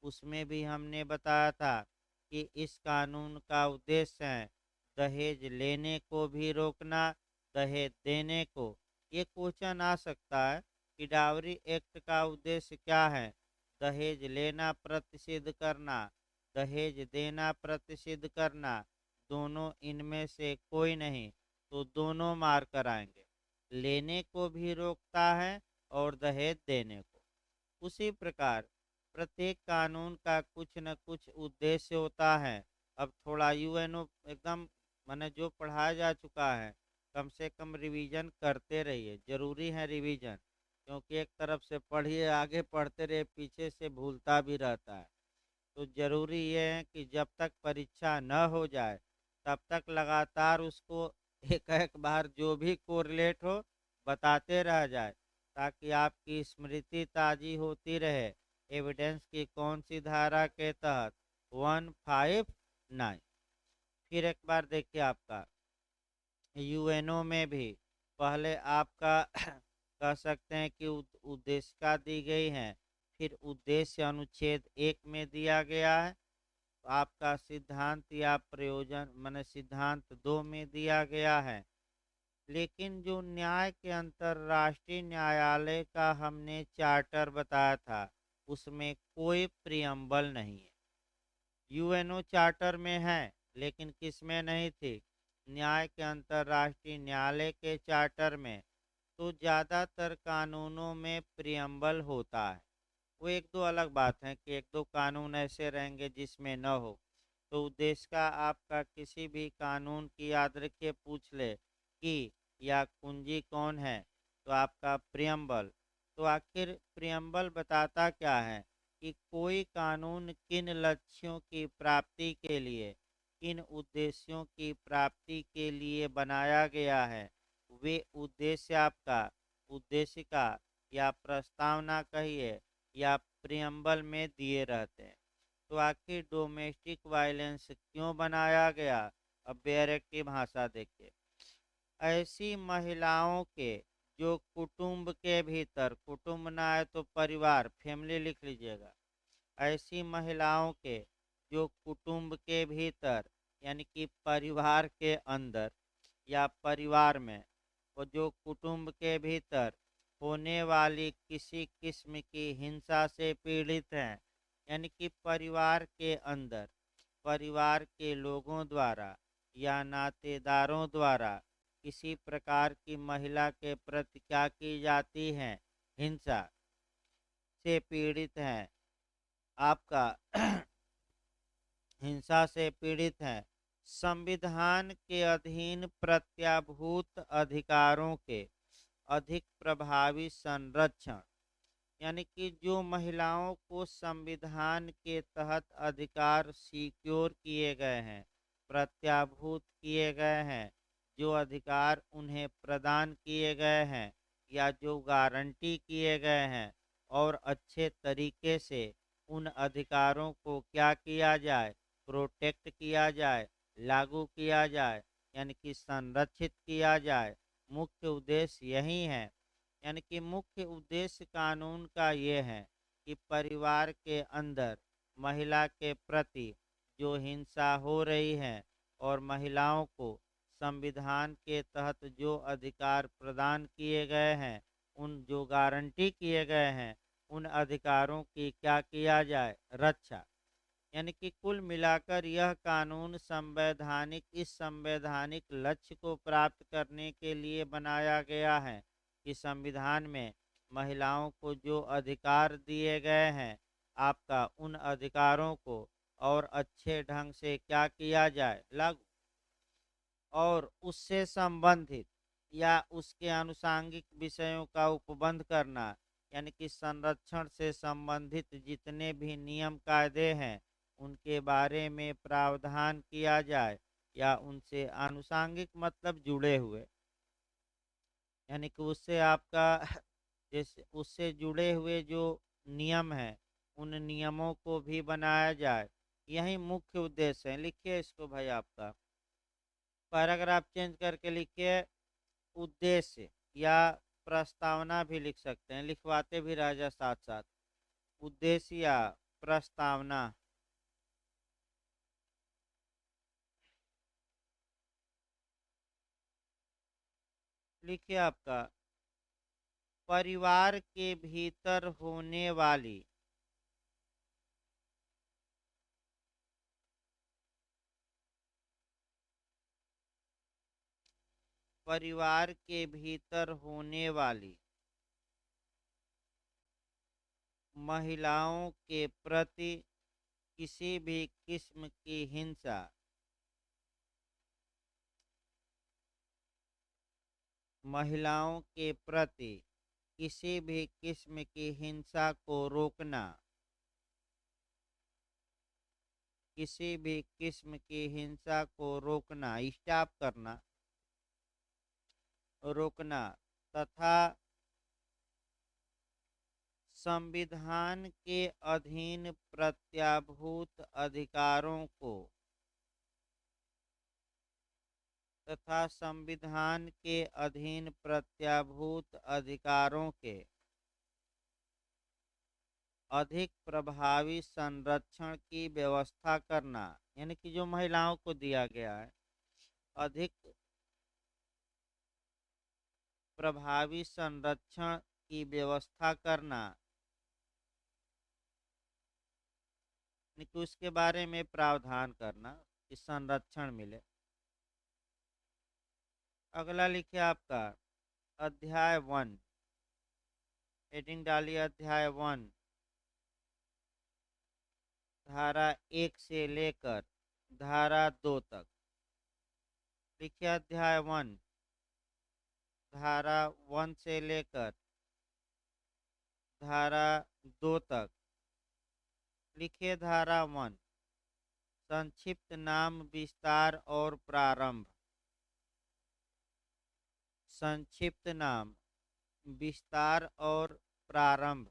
उसमें भी हमने बताया था कि इस कानून का उद्देश्य है दहेज लेने को भी रोकना, दहेज देने को। ये क्वेश्चन आ सकता है कि डावरी एक्ट का उद्देश्य क्या है, दहेज लेना प्रतिषिद्ध करना, दहेज देना प्रतिषिद्ध करना, दोनों इनमें से कोई नहीं, तो दोनों मार कराएंगे। लेने को भी रोकता है और दहेज देने को। उसी प्रकार प्रत्येक कानून का कुछ न कुछ उद्देश्य होता है। अब थोड़ा यूएनओ एकदम मैंने जो पढ़ाया जा चुका है, कम से कम रिवीजन करते रहिए, जरूरी है रिवीजन, क्योंकि एक तरफ से पढ़िए आगे पढ़ते रहिए, पीछे से भूलता भी रहता है। तो जरूरी ये है कि जब तक परीक्षा न हो जाए तब तक लगातार उसको एक एक बार जो भी कोरिलेट हो बताते रह जाए, ताकि आपकी स्मृति ताजी होती रहे। एविडेंस की कौन सी धारा के तहत, 159। फिर एक बार देखिए, आपका यूएनओ में भी पहले आपका कह सकते हैं कि उद्देशिका दी गई है, फिर उद्देश्य अनुच्छेद 1 में दिया गया है, आपका सिद्धांत या प्रयोजन माने सिद्धांत 2 में दिया गया है। लेकिन जो न्याय के अंतर्राष्ट्रीय न्यायालय का हमने चार्टर बताया था, उसमें कोई प्रियम्बल नहीं है। यूएनओ चार्टर में है, लेकिन किस में नहीं थी, न्याय के अंतर्राष्ट्रीय न्यायालय के चार्टर में। तो ज़्यादातर कानूनों में प्रियम्बल होता है। वो एक दो अलग बात है कि एक दो कानून ऐसे रहेंगे जिसमें न हो। तो उद्देश्य का आपका किसी भी कानून की याद रखिए, पूछ ले कि या कुंजी कौन है, तो आपका प्रियम्बल। तो आखिर प्रियम्बल बताता क्या है कि कोई कानून किन लक्ष्यों की प्राप्ति के लिए, किन उद्देश्यों की प्राप्ति के लिए बनाया गया है, वे उद्देश्य आपका उद्देशिका या प्रस्तावना कहिए या प्रियम्बल में दिए रहते हैं। तो आखिर डोमेस्टिक वायलेंस क्यों बनाया गया, अब बेरेक की भाषा देखिए। ऐसी महिलाओं के जो कुटुंब के भीतर, कुटुंब ना है तो परिवार, फैमिली लिख लीजिएगा, ऐसी महिलाओं के जो कुटुंब के भीतर यानी कि परिवार के अंदर या परिवार में, वो जो कुटुंब के भीतर होने वाली किसी किस्म की हिंसा से पीड़ित हैं, यानी कि परिवार के अंदर परिवार के लोगों द्वारा या नातेदारों द्वारा किसी प्रकार की महिला के प्रति क्या की जाती है, हिंसा से पीड़ित हैं, आपका हिंसा से पीड़ित हैं, संविधान के अधीन प्रत्याभूत अधिकारों के अधिक प्रभावी संरक्षण, यानी कि जो महिलाओं को संविधान के तहत अधिकार सिक्योर किए गए हैं, प्रत्याभूत किए गए हैं, जो अधिकार उन्हें प्रदान किए गए हैं या जो गारंटी किए गए हैं, और अच्छे तरीके से उन अधिकारों को क्या किया जाए, प्रोटेक्ट किया जाए, लागू किया जाए, यानी कि संरक्षित किया जाए। मुख्य उद्देश्य यही है। यानी कि मुख्य उद्देश्य कानून का ये है कि परिवार के अंदर महिला के प्रति जो हिंसा हो रही है और महिलाओं को संविधान के तहत जो अधिकार प्रदान किए गए हैं, उन जो गारंटी किए गए हैं, उन अधिकारों की क्या किया जाए, रक्षा। यानी कि कुल मिलाकर यह कानून संवैधानिक इस संवैधानिक लक्ष्य को प्राप्त करने के लिए बनाया गया है कि संविधान में महिलाओं को जो अधिकार दिए गए हैं, आपका उन अधिकारों को और अच्छे ढंग से क्या किया जाए, लागू। और उससे संबंधित या उसके आनुषांगिक विषयों का उपबंध करना, यानी कि संरक्षण से संबंधित जितने भी नियम कायदे हैं, उनके बारे में प्रावधान किया जाए या उनसे आनुषांगिक मतलब जुड़े हुए, यानी कि उससे आपका जैसे उससे जुड़े हुए जो नियम हैं, उन नियमों को भी बनाया जाए। यही मुख्य उद्देश्य है। लिखिए इसको भाई, आपका पैराग्राफ चेंज करके लिखिए उद्देश्य, या प्रस्तावना भी लिख सकते हैं, लिखवाते भी रह जा साथ साथ। उद्देश्य या प्रस्तावना। लिखिए आपका परिवार के भीतर होने वाली परिवार के भीतर होने वाली महिलाओं के प्रति किसी भी किस्म की हिंसा, महिलाओं के प्रति किसी भी किस्म की हिंसा को रोकना, किसी भी किस्म की हिंसा को रोकना, स्टॉप करना, रोकना, तथा संविधान के अधीन प्रत्याभूत अधिकारों को तथा संविधान के अधीन प्रत्याभूत अधिकारों के अधिक प्रभावी संरक्षण की व्यवस्था करना, यानी कि जो महिलाओं को दिया गया है, अधिक प्रभावी संरक्षण की व्यवस्था करना, यानी कि उसके बारे में प्रावधान करना कि संरक्षण मिले। अगला लिखिए आपका अध्याय 1। हेडिंग डालिए अध्याय 1, धारा 1 से लेकर धारा 2 तक। लिखिए अध्याय 1, धारा 1 से लेकर धारा 2 तक। लिखिए धारा 1, संक्षिप्त नाम विस्तार और प्रारंभ। संक्षिप्त नाम विस्तार और प्रारंभ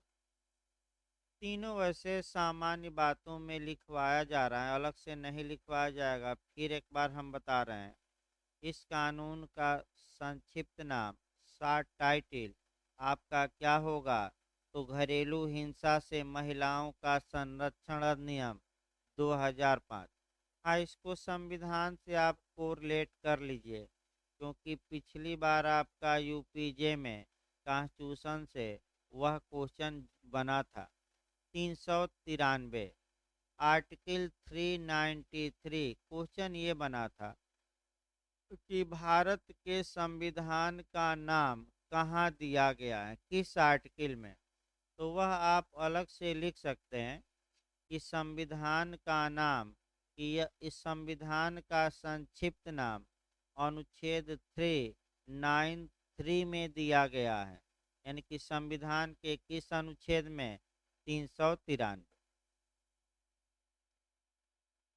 तीनों वैसे सामान्य बातों में लिखवाया जा रहा है, अलग से नहीं लिखवाया जाएगा। फिर एक बार हम बता रहे हैं, इस कानून का संक्षिप्त नाम, शॉर्ट टाइटल आपका क्या होगा, तो घरेलू हिंसा से महिलाओं का संरक्षण अधिनियम 2005। हाँ, इसको संविधान से आप कोरिलेट कर लीजिए, क्योंकि पिछली बार आपका यूपीजे में कॉन्स्टिट्यूशन से वह क्वेश्चन बना था। 393 आर्टिकल 393 क्वेश्चन ये बना था कि भारत के संविधान का नाम कहाँ दिया गया है, किस आर्टिकल में। तो वह आप अलग से लिख सकते हैं कि संविधान का नाम, कि इस संविधान का संक्षिप्त नाम अनुच्छेद 393 में दिया गया है, यानी कि संविधान के किस अनुच्छेद में, 393।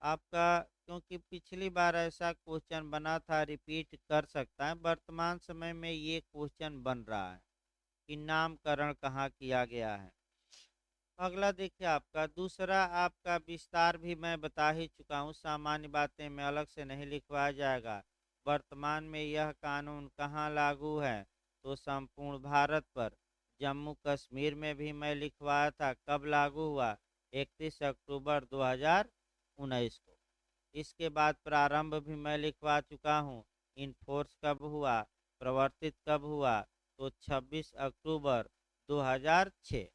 आपका क्योंकि पिछली बार ऐसा क्वेश्चन बना था, रिपीट कर सकता है। वर्तमान समय में ये क्वेश्चन बन रहा है कि नामकरण कहाँ किया गया है। अगला देखिए आपका दूसरा, आपका विस्तार भी मैं बता ही चुका हूँ, सामान्य बातें में अलग से नहीं लिखवाया जाएगा। वर्तमान में यह कानून कहाँ लागू है? तो संपूर्ण भारत पर। जम्मू कश्मीर में भी मैं लिखवाया था, कब लागू हुआ? 31 अक्टूबर 2019 को। इसके बाद प्रारंभ भी मैं लिखवा चुका हूँ। इनफोर्स कब हुआ, प्रवर्तित कब हुआ? तो 26 अक्टूबर 2006।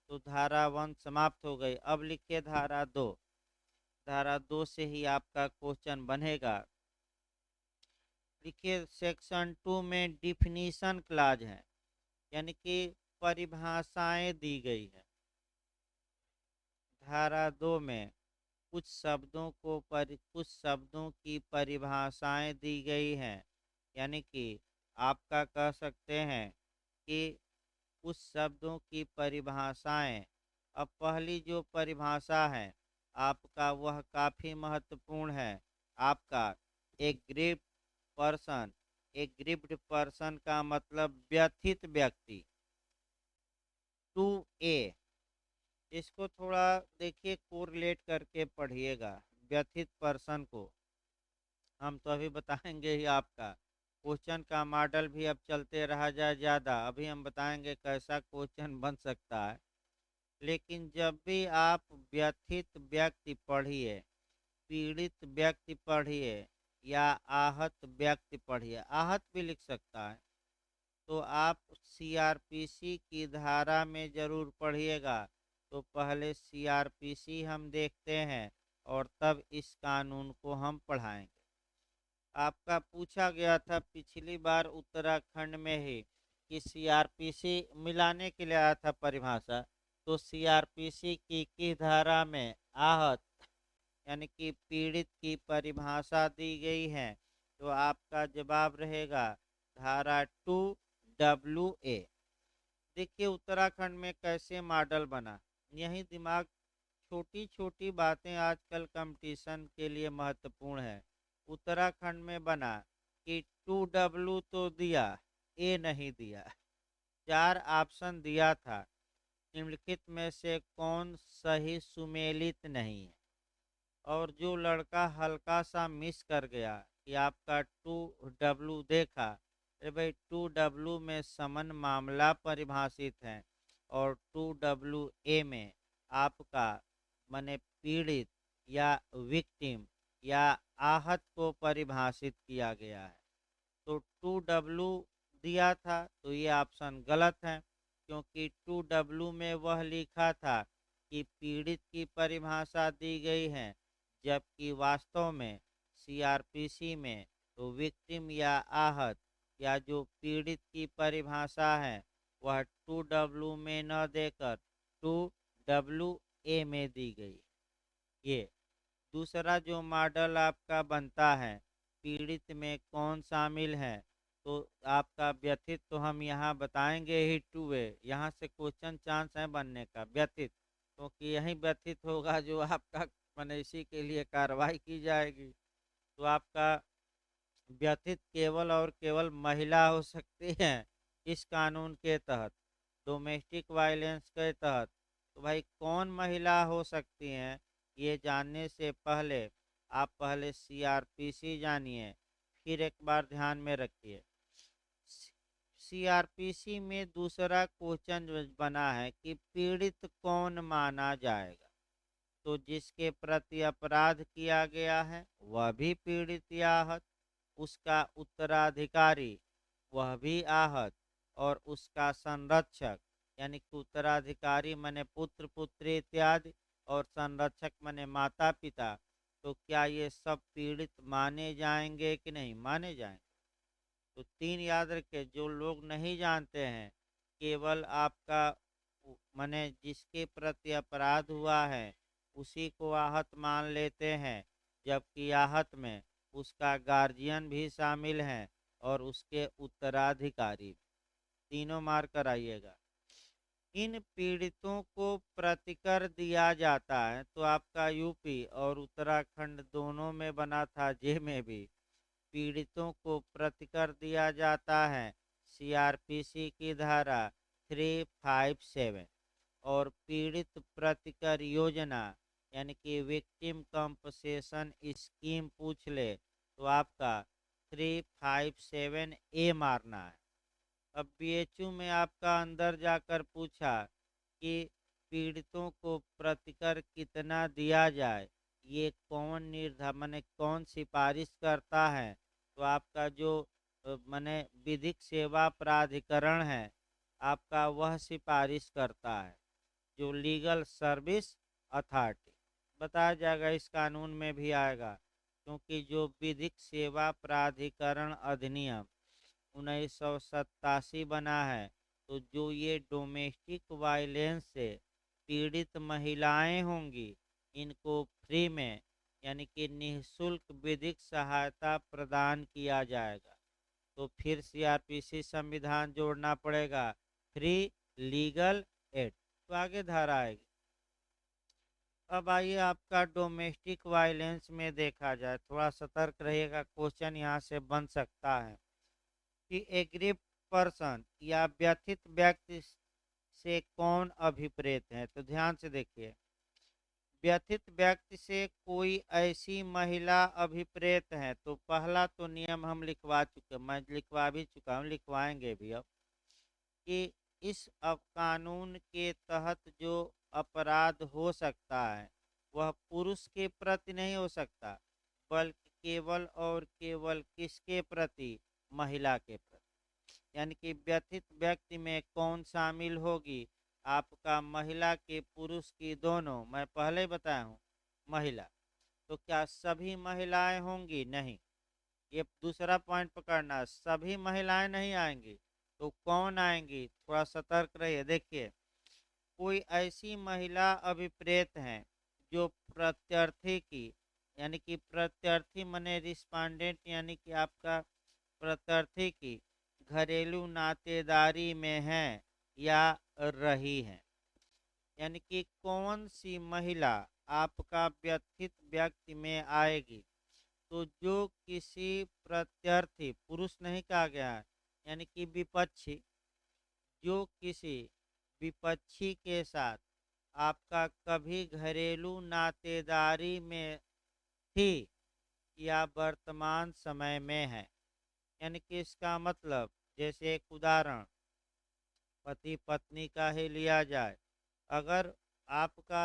तो धारा 1 समाप्त हो गई। अब लिखिए धारा 2। धारा 2 से ही आपका क्वेश्चन बनेगा। देखिए सेक्शन 2 में डिफिनीशन क्लाज है, यानी कि परिभाषाएं दी गई है। धारा 2 में कुछ शब्दों की परिभाषाएं दी गई हैं, यानी कि आपका कह सकते हैं कि कुछ शब्दों की परिभाषाएं। अब पहली जो परिभाषा है आपका, वह काफ़ी महत्वपूर्ण है। आपका एग्रीव्ड पर्सन। एग्रीव्ड पर्सन का मतलब व्यथित व्यक्ति। 2A, इसको थोड़ा देखिए कोरिलेट करके पढ़िएगा। व्यथित पर्सन को हम तो अभी बताएंगे ही। आपका क्वेश्चन का मॉडल भी अब चलते रहा जाए ज़्यादा, अभी हम बताएंगे कैसा क्वेश्चन बन सकता है। लेकिन जब भी आप व्यथित व्यक्ति पढ़िए, पीड़ित व्यक्ति पढ़िए, या आहत व्यक्ति पढ़िए, आहत भी लिख सकता है, तो आप सीआरपीसी की धारा में ज़रूर पढ़िएगा। तो पहले सीआरपीसी हम देखते हैं और तब इस कानून को हम पढ़ाएंगे। आपका पूछा गया था पिछली बार उत्तराखंड में ही कि सीआरपीसी मिलाने के लिए आया था परिभाषा। तो सीआरपीसी की किस धारा में आहत यानी कि पीड़ित की परिभाषा दी गई है? तो आपका जवाब रहेगा धारा 2WA। देखिए उत्तराखंड में कैसे मॉडल बना, यही दिमाग। छोटी छोटी बातें आजकल कंपटीशन के लिए महत्वपूर्ण है। उत्तराखंड में बना कि 2W तो दिया, ए नहीं दिया। 4 ऑप्शन दिया था, निम्नलिखित में से कौन सही सुमेलित नहीं है? और जो लड़का हल्का सा मिस कर गया कि आपका 2W देखा, अरे भाई 2W में समन मामला परिभाषित है, और 2WA में आपका माने पीड़ित या विक्टिम या आहत को परिभाषित किया गया है। तो 2W दिया था, तो ये ऑप्शन गलत है, क्योंकि 2W में वह लिखा था कि पीड़ित की परिभाषा दी गई है, जबकि वास्तव में सीआरपीसी में तो विक्टिम या आहत या जो पीड़ित की परिभाषा है वह 2W में न देकर 2WA में दी गई। ये दूसरा जो मॉडल आपका बनता है, पीड़ित में कौन शामिल है? तो आपका व्यथित तो हम यहाँ बताएंगे ही 2A। यहाँ से क्वेश्चन चांस है बनने का व्यथित, क्योंकि यही व्यथित होगा जो आपका मैंने इसी के लिए कार्रवाई की जाएगी। तो आपका व्यथित केवल और केवल महिला हो सकती है इस कानून के तहत, डोमेस्टिक वायलेंस के तहत। तो भाई कौन महिला हो सकती हैं, ये जानने से पहले आप पहले सीआरपीसी जानिए, फिर एक बार ध्यान में रखिए। सीआरपीसी में दूसरा क्वेश्चन बना है कि पीड़ित कौन माना जाएगा? तो जिसके प्रति अपराध किया गया है वह भी पीड़ित या आहत, उसका उत्तराधिकारी वह भी आहत, और उसका संरक्षक यानी कि उत्तराधिकारी माने पुत्र पुत्री इत्यादि, और संरक्षक माने माता पिता। तो क्या ये सब पीड़ित माने जाएंगे कि नहीं माने जाएंगे? तो 3 याद रखे, जो लोग नहीं जानते हैं, केवल आपका माने जिसके प्रति अपराध हुआ है उसी को आहत मान लेते हैं, जबकि आहत में उसका गार्जियन भी शामिल है और उसके उत्तराधिकारी। तीनों मार कर आइएगा। इन पीड़ितों को प्रतिकर दिया जाता है, तो आपका यूपी और उत्तराखंड दोनों में बना था, जे में भी पीड़ितों को प्रतिकर दिया जाता है सीआरपीसी की धारा 357। और पीड़ित प्रतिकर योजना यानी कि विक्टिम कंपनसेशन स्कीम पूछ ले तो आपका 357A मारना है। अब बीएचयू में आपका अंदर जाकर पूछा कि पीड़ितों को प्रतिकर कितना दिया जाए, ये कौन माने कौन सिफारिश करता है, तो आपका जो माने विधिक सेवा प्राधिकरण है आपका, वह सिफारिश करता है, जो लीगल सर्विस अथॉरिटी। बताया जाएगा, इस कानून में भी आएगा, क्योंकि जो विधिक सेवा प्राधिकरण अधिनियम 1987 बना है, तो जो ये डोमेस्टिक वायलेंस से पीड़ित महिलाएं होंगी, इनको फ्री में यानी कि निःशुल्क विधिक सहायता प्रदान किया जाएगा। तो फिर सीआरपीसी संविधान जोड़ना पड़ेगा, फ्री लीगल एड। तो आगे धारा आएगी। अब आइए आपका डोमेस्टिक वायलेंस में देखा जाए, थोड़ा सतर्क रहिएगा, क्वेश्चन यहाँ से बन सकता है कि एग्रीव पर्सन या व्यथित व्यक्ति से कौन अभिप्रेत है। तो ध्यान से देखिए, व्यथित व्यक्ति से कोई ऐसी महिला अभिप्रेत है, तो पहला तो नियम हम लिखवा चुके, मैं लिखवा भी चुका हूँ, लिखवाएंगे भी अब, कि इस कानून के तहत जो अपराध हो सकता है वह पुरुष के प्रति नहीं हो सकता, बल्कि केवल और केवल किसके प्रति, महिला के प्रति। यानी कि व्यथित व्यक्ति में कौन शामिल होगी, आपका महिला के पुरुष की दोनों, मैं पहले बताया हूँ महिला। तो क्या सभी महिलाएं होंगी? नहीं, ये दूसरा पॉइंट पकड़ना, सभी महिलाएं नहीं आएंगी। तो कौन आएंगी, थोड़ा सतर्क रहिए। देखिए, कोई ऐसी महिला अभिप्रेत हैं जो प्रत्यर्थी की, यानी कि प्रत्यर्थी मने रिस्पांडेंट, यानी कि आपका प्रत्यर्थी की घरेलू नातेदारी में है या रही है। यानी कि कौन सी महिला आपका व्यथित व्यक्ति में आएगी, तो जो किसी प्रत्यर्थी, पुरुष नहीं कहा गया है, यानी कि विपक्षी, जो किसी विपक्षी के साथ आपका कभी घरेलू नातेदारी में थी या वर्तमान समय में है। यानी कि इसका मतलब, जैसे एक उदाहरण पति पत्नी का ही लिया जाए, अगर आपका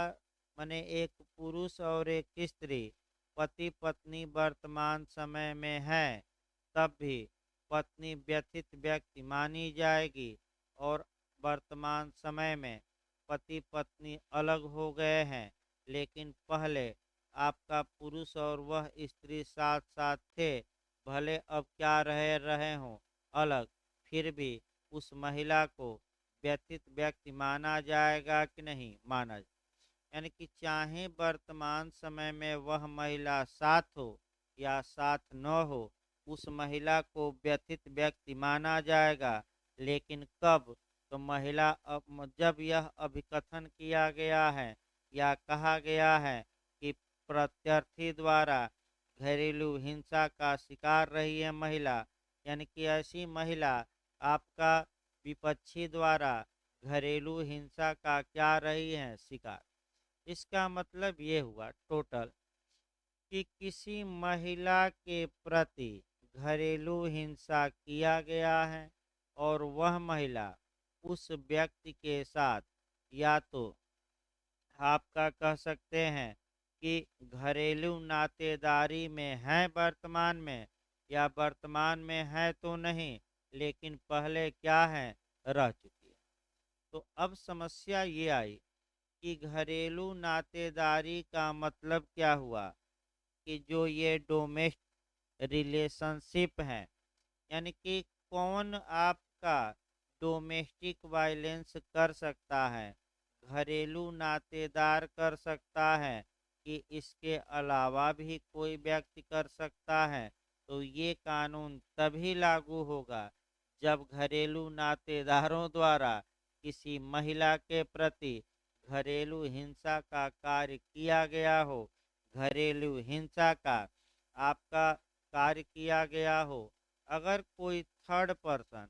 माने एक पुरुष और एक स्त्री पति पत्नी वर्तमान समय में है, तब भी पत्नी व्यथित व्यक्ति मानी जाएगी, और वर्तमान समय में पति पत्नी अलग हो गए हैं, लेकिन पहले आपका पुरुष और वह स्त्री साथ साथ थे, भले अब क्या रहे रहे हों अलग, फिर भी उस महिला को व्यथित व्यक्ति माना जाएगा कि नहीं माना जाए। यानी कि चाहे वर्तमान समय में वह महिला साथ हो या साथ न हो, उस महिला को व्यथित व्यक्ति माना जाएगा। लेकिन कब, तो महिला जब यह अभिकथन किया गया है या कहा गया है कि प्रत्यर्थी द्वारा घरेलू हिंसा का शिकार रही है महिला, यानी कि ऐसी महिला आपका विपक्षी द्वारा घरेलू हिंसा का क्या रही है, शिकार। इसका मतलब ये हुआ टोटल कि किसी महिला के प्रति घरेलू हिंसा किया गया है, और वह महिला उस व्यक्ति के साथ या तो आपका कह सकते हैं कि घरेलू नातेदारी में है वर्तमान में, या वर्तमान में है तो नहीं, लेकिन पहले क्या है, रह चुकी है। तो अब समस्या ये आई कि घरेलू नातेदारी का मतलब क्या हुआ, कि जो ये डोमेस्टिक रिलेशनशिप है, यानी कि कौन आपका डोमेस्टिक वायलेंस कर सकता है, घरेलू नातेदार कर सकता है कि इसके अलावा भी कोई व्यक्ति कर सकता है। तो ये कानून तभी लागू होगा जब घरेलू नातेदारों द्वारा किसी महिला के प्रति घरेलू हिंसा का कार्य किया गया हो, घरेलू हिंसा का आपका कार्य किया गया हो। अगर कोई थर्ड पर्सन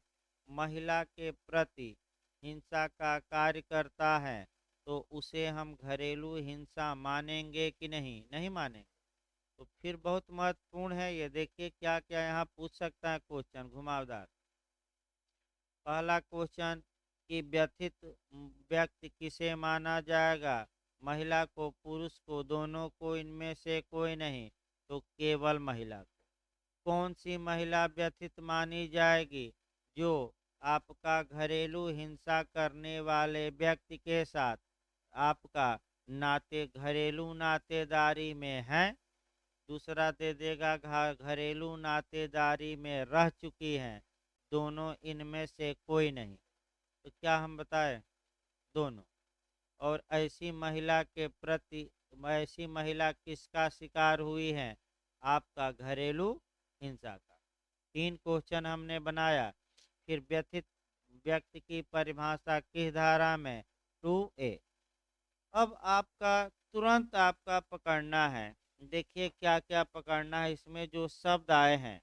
महिला के प्रति हिंसा का कार्य करता है, तो उसे हम घरेलू हिंसा मानेंगे कि नहीं, नहीं मानेंगे। तो फिर बहुत महत्वपूर्ण है ये। देखिए क्या क्या यहाँ पूछ सकता है क्वेश्चन घुमावदार। पहला क्वेश्चन कि व्यथित व्यक्ति किसे माना जाएगा, महिला को, पुरुष को, दोनों को, इनमें से कोई नहीं? तो केवल महिला को। कौन सी महिला व्यथित मानी जाएगी? जो आपका घरेलू हिंसा करने वाले व्यक्ति के साथ आपका घरेलू नातेदारी में है। दूसरा दे देगा घरेलू नातेदारी में रह चुकी हैं, दोनों इनमें से कोई नहीं। तो क्या हम बताएं? दोनों। और ऐसी महिला किसका शिकार हुई है? आपका घरेलू हिंसा का। 3 क्वेश्चन हमने बनाया। फिर व्यथित व्यक्ति की परिभाषा किस धारा में? 2A। अब आपका तुरंत आपका पकड़ना है। देखिए क्या क्या पकड़ना है इसमें जो शब्द आए हैं।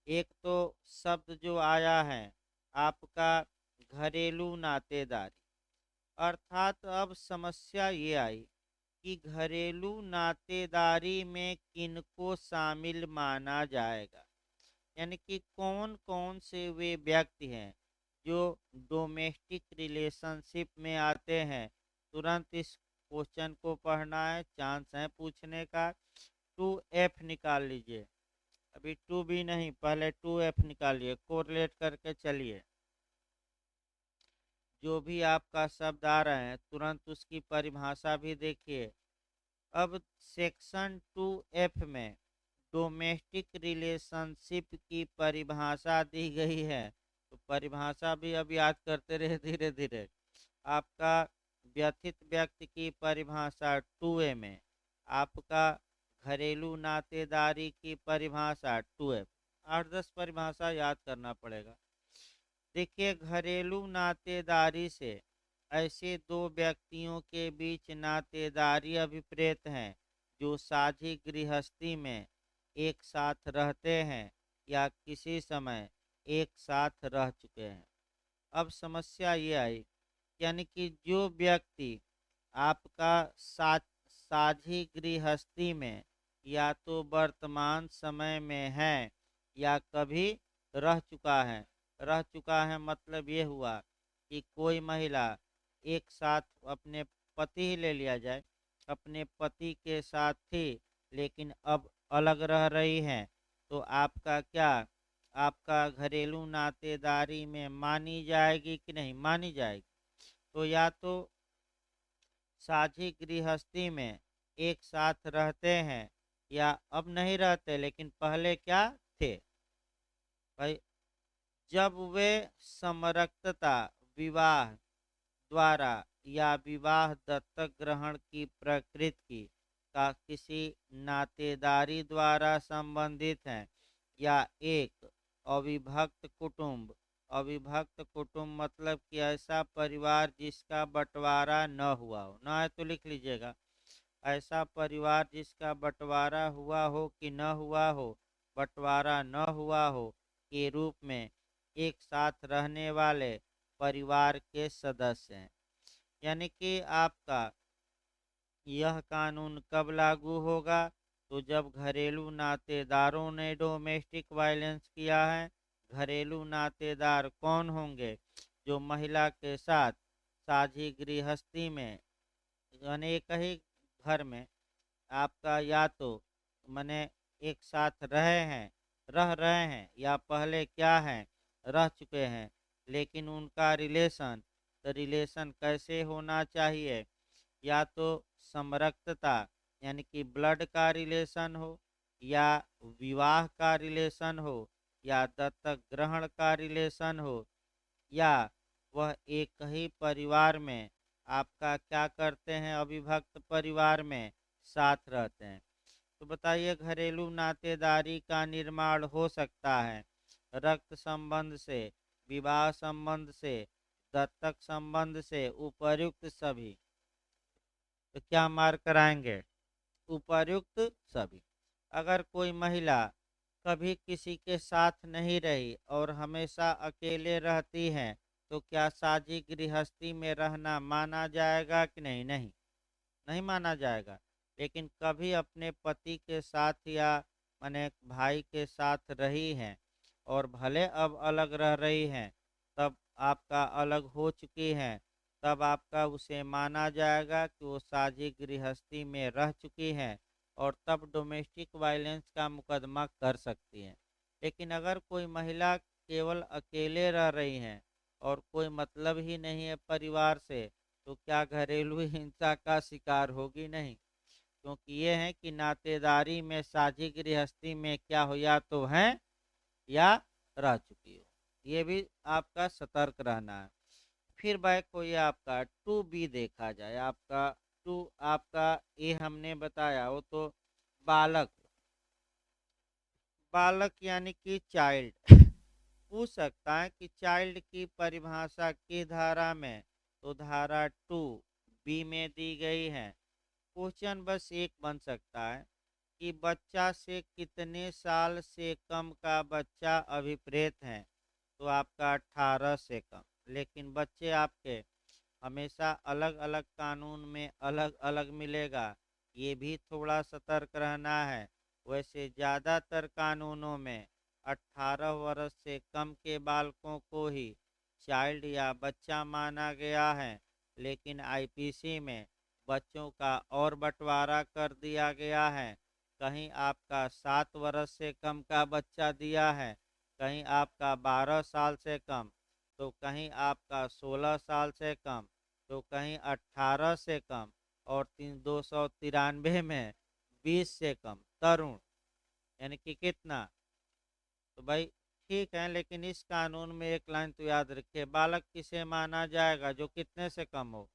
एक तो शब्द जो आया है आपका घरेलू नातेदारी, अर्थात अब समस्या ये आई कि घरेलू नातेदारी में किनको शामिल माना जाएगा, यानी कि कौन कौन से वे व्यक्ति हैं जो डोमेस्टिक रिलेशनशिप में आते हैं। तुरंत इस क्वेश्चन को पढ़ना है, चांस है पूछने का। 2F निकाल लीजिए, अभी 2B नहीं, पहले 2F निकालिए, कोरिलेट करके चलिए। जो भी आपका शब्द आ रहे हैं तुरंत उसकी परिभाषा भी देखिए। अब सेक्शन 2F में डोमेस्टिक रिलेशनशिप की परिभाषा दी गई है, तो परिभाषा भी अब याद करते रहे धीरे धीरे। आपका व्यथित व्यक्ति की परिभाषा 2A में, आपका घरेलू नातेदारी की परिभाषा 2F। 8-10 परिभाषा याद करना पड़ेगा। देखिए घरेलू नातेदारी से ऐसे दो व्यक्तियों के बीच नातेदारी अभिप्रेत हैं जो साझी गृहस्थी में एक साथ रहते हैं या किसी समय एक साथ रह चुके हैं। अब समस्या ये आई, यानी कि जो व्यक्ति आपका साझी गृहस्थी में या तो वर्तमान समय में है या कभी रह चुका है मतलब ये हुआ कि कोई महिला एक साथ अपने पति ही ले लिया जाए, अपने पति के साथ थी लेकिन अब अलग रह रही हैं, तो आपका क्या, आपका घरेलू नातेदारी में मानी जाएगी कि नहीं मानी जाएगी? तो या तो साझी गृहस्थी में एक साथ रहते हैं या अब नहीं रहते लेकिन पहले क्या थे भाई। जब वे समरसता विवाह द्वारा या विवाह दत्तक ग्रहण की प्रकृति का किसी नातेदारी द्वारा संबंधित हैं या एक अविभक्त कुटुंब। अविभक्त कुटुंब मतलब कि ऐसा परिवार जिसका बंटवारा न हुआ हो, ना है तो लिख लीजिएगा। ऐसा परिवार जिसका बंटवारा हुआ हो कि न हुआ हो, बंटवारा न हुआ हो के रूप में एक साथ रहने वाले परिवार के सदस्य हैं। यानी कि आपका यह कानून कब लागू होगा? तो जब घरेलू नातेदारों ने डोमेस्टिक वायलेंस किया है। घरेलू नातेदार कौन होंगे? जो महिला के साथ साझी गृहस्थी में अनेक ही घर में आपका या तो मने एक साथ रह रहे हैं या पहले क्या हैं रह चुके हैं, लेकिन उनका रिलेशन कैसे होना चाहिए? या तो समरसता यानी कि ब्लड का रिलेशन हो, या विवाह का रिलेशन हो, या दत्तक ग्रहण का रिलेशन हो, या वह एक ही परिवार में आपका क्या करते हैं, अविभक्त परिवार में साथ रहते हैं। तो बताइए घरेलू नातेदारी का निर्माण हो सकता है रक्त संबंध से, विवाह संबंध से, दत्तक संबंध से, उपर्युक्त सभी। तो क्या मार्क कराएंगे? उपर्युक्त सभी। अगर कोई महिला कभी किसी के साथ नहीं रही और हमेशा अकेले रहती हैं तो क्या साझी गृहस्थी में रहना माना जाएगा कि नहीं? नहीं, नहीं माना जाएगा। लेकिन कभी अपने पति के साथ या माने भाई के साथ रही हैं और भले अब अलग रह रही हैं, तब आपका अलग हो चुकी हैं, तब आपका उसे माना जाएगा कि वो साझी गृहस्थी में रह चुकी हैं और तब डोमेस्टिक वायलेंस का मुकदमा कर सकती हैं। लेकिन अगर कोई महिला केवल अकेले रह रही हैं और कोई मतलब ही नहीं है परिवार से, तो क्या घरेलू हिंसा का शिकार होगी नहीं? क्योंकि ये है कि नातेदारी में साझी गृहस्थी में क्या हो, या तो हैं या रह चुकी हो। ये भी आपका सतर्क रहना है। फिर बैक हो, ये आपका टू बी देखा जाए। आपका टू, आपका ए हमने बताया वो तो बालक, बालक यानी कि चाइल्ड। पूछ सकता है कि चाइल्ड की परिभाषा की धारा में, तो धारा टू बी में दी गई है। क्वेश्चन बस एक बन सकता है कि बच्चा से कितने साल से कम का बच्चा अभिप्रेत है, तो आपका 18 से कम। लेकिन बच्चे आपके हमेशा अलग अलग कानून में अलग अलग मिलेगा, ये भी थोड़ा सतर्क रहना है। वैसे ज़्यादातर कानूनों में 18 वर्ष से कम के बालकों को ही चाइल्ड या बच्चा माना गया है, लेकिन आईपीसी में बच्चों का और बंटवारा कर दिया गया है। कहीं आपका 7 वर्ष से कम का बच्चा दिया है, कहीं आपका 12 साल से कम, तो कहीं आपका 16 साल से कम, तो कहीं 18 से कम, और 293 में 20 से कम तरुण, यानी कि कितना। तो भाई ठीक है, लेकिन इस कानून में एक लाइन तो याद रखिए, बालक किसे माना जाएगा जो कितने से कम हो।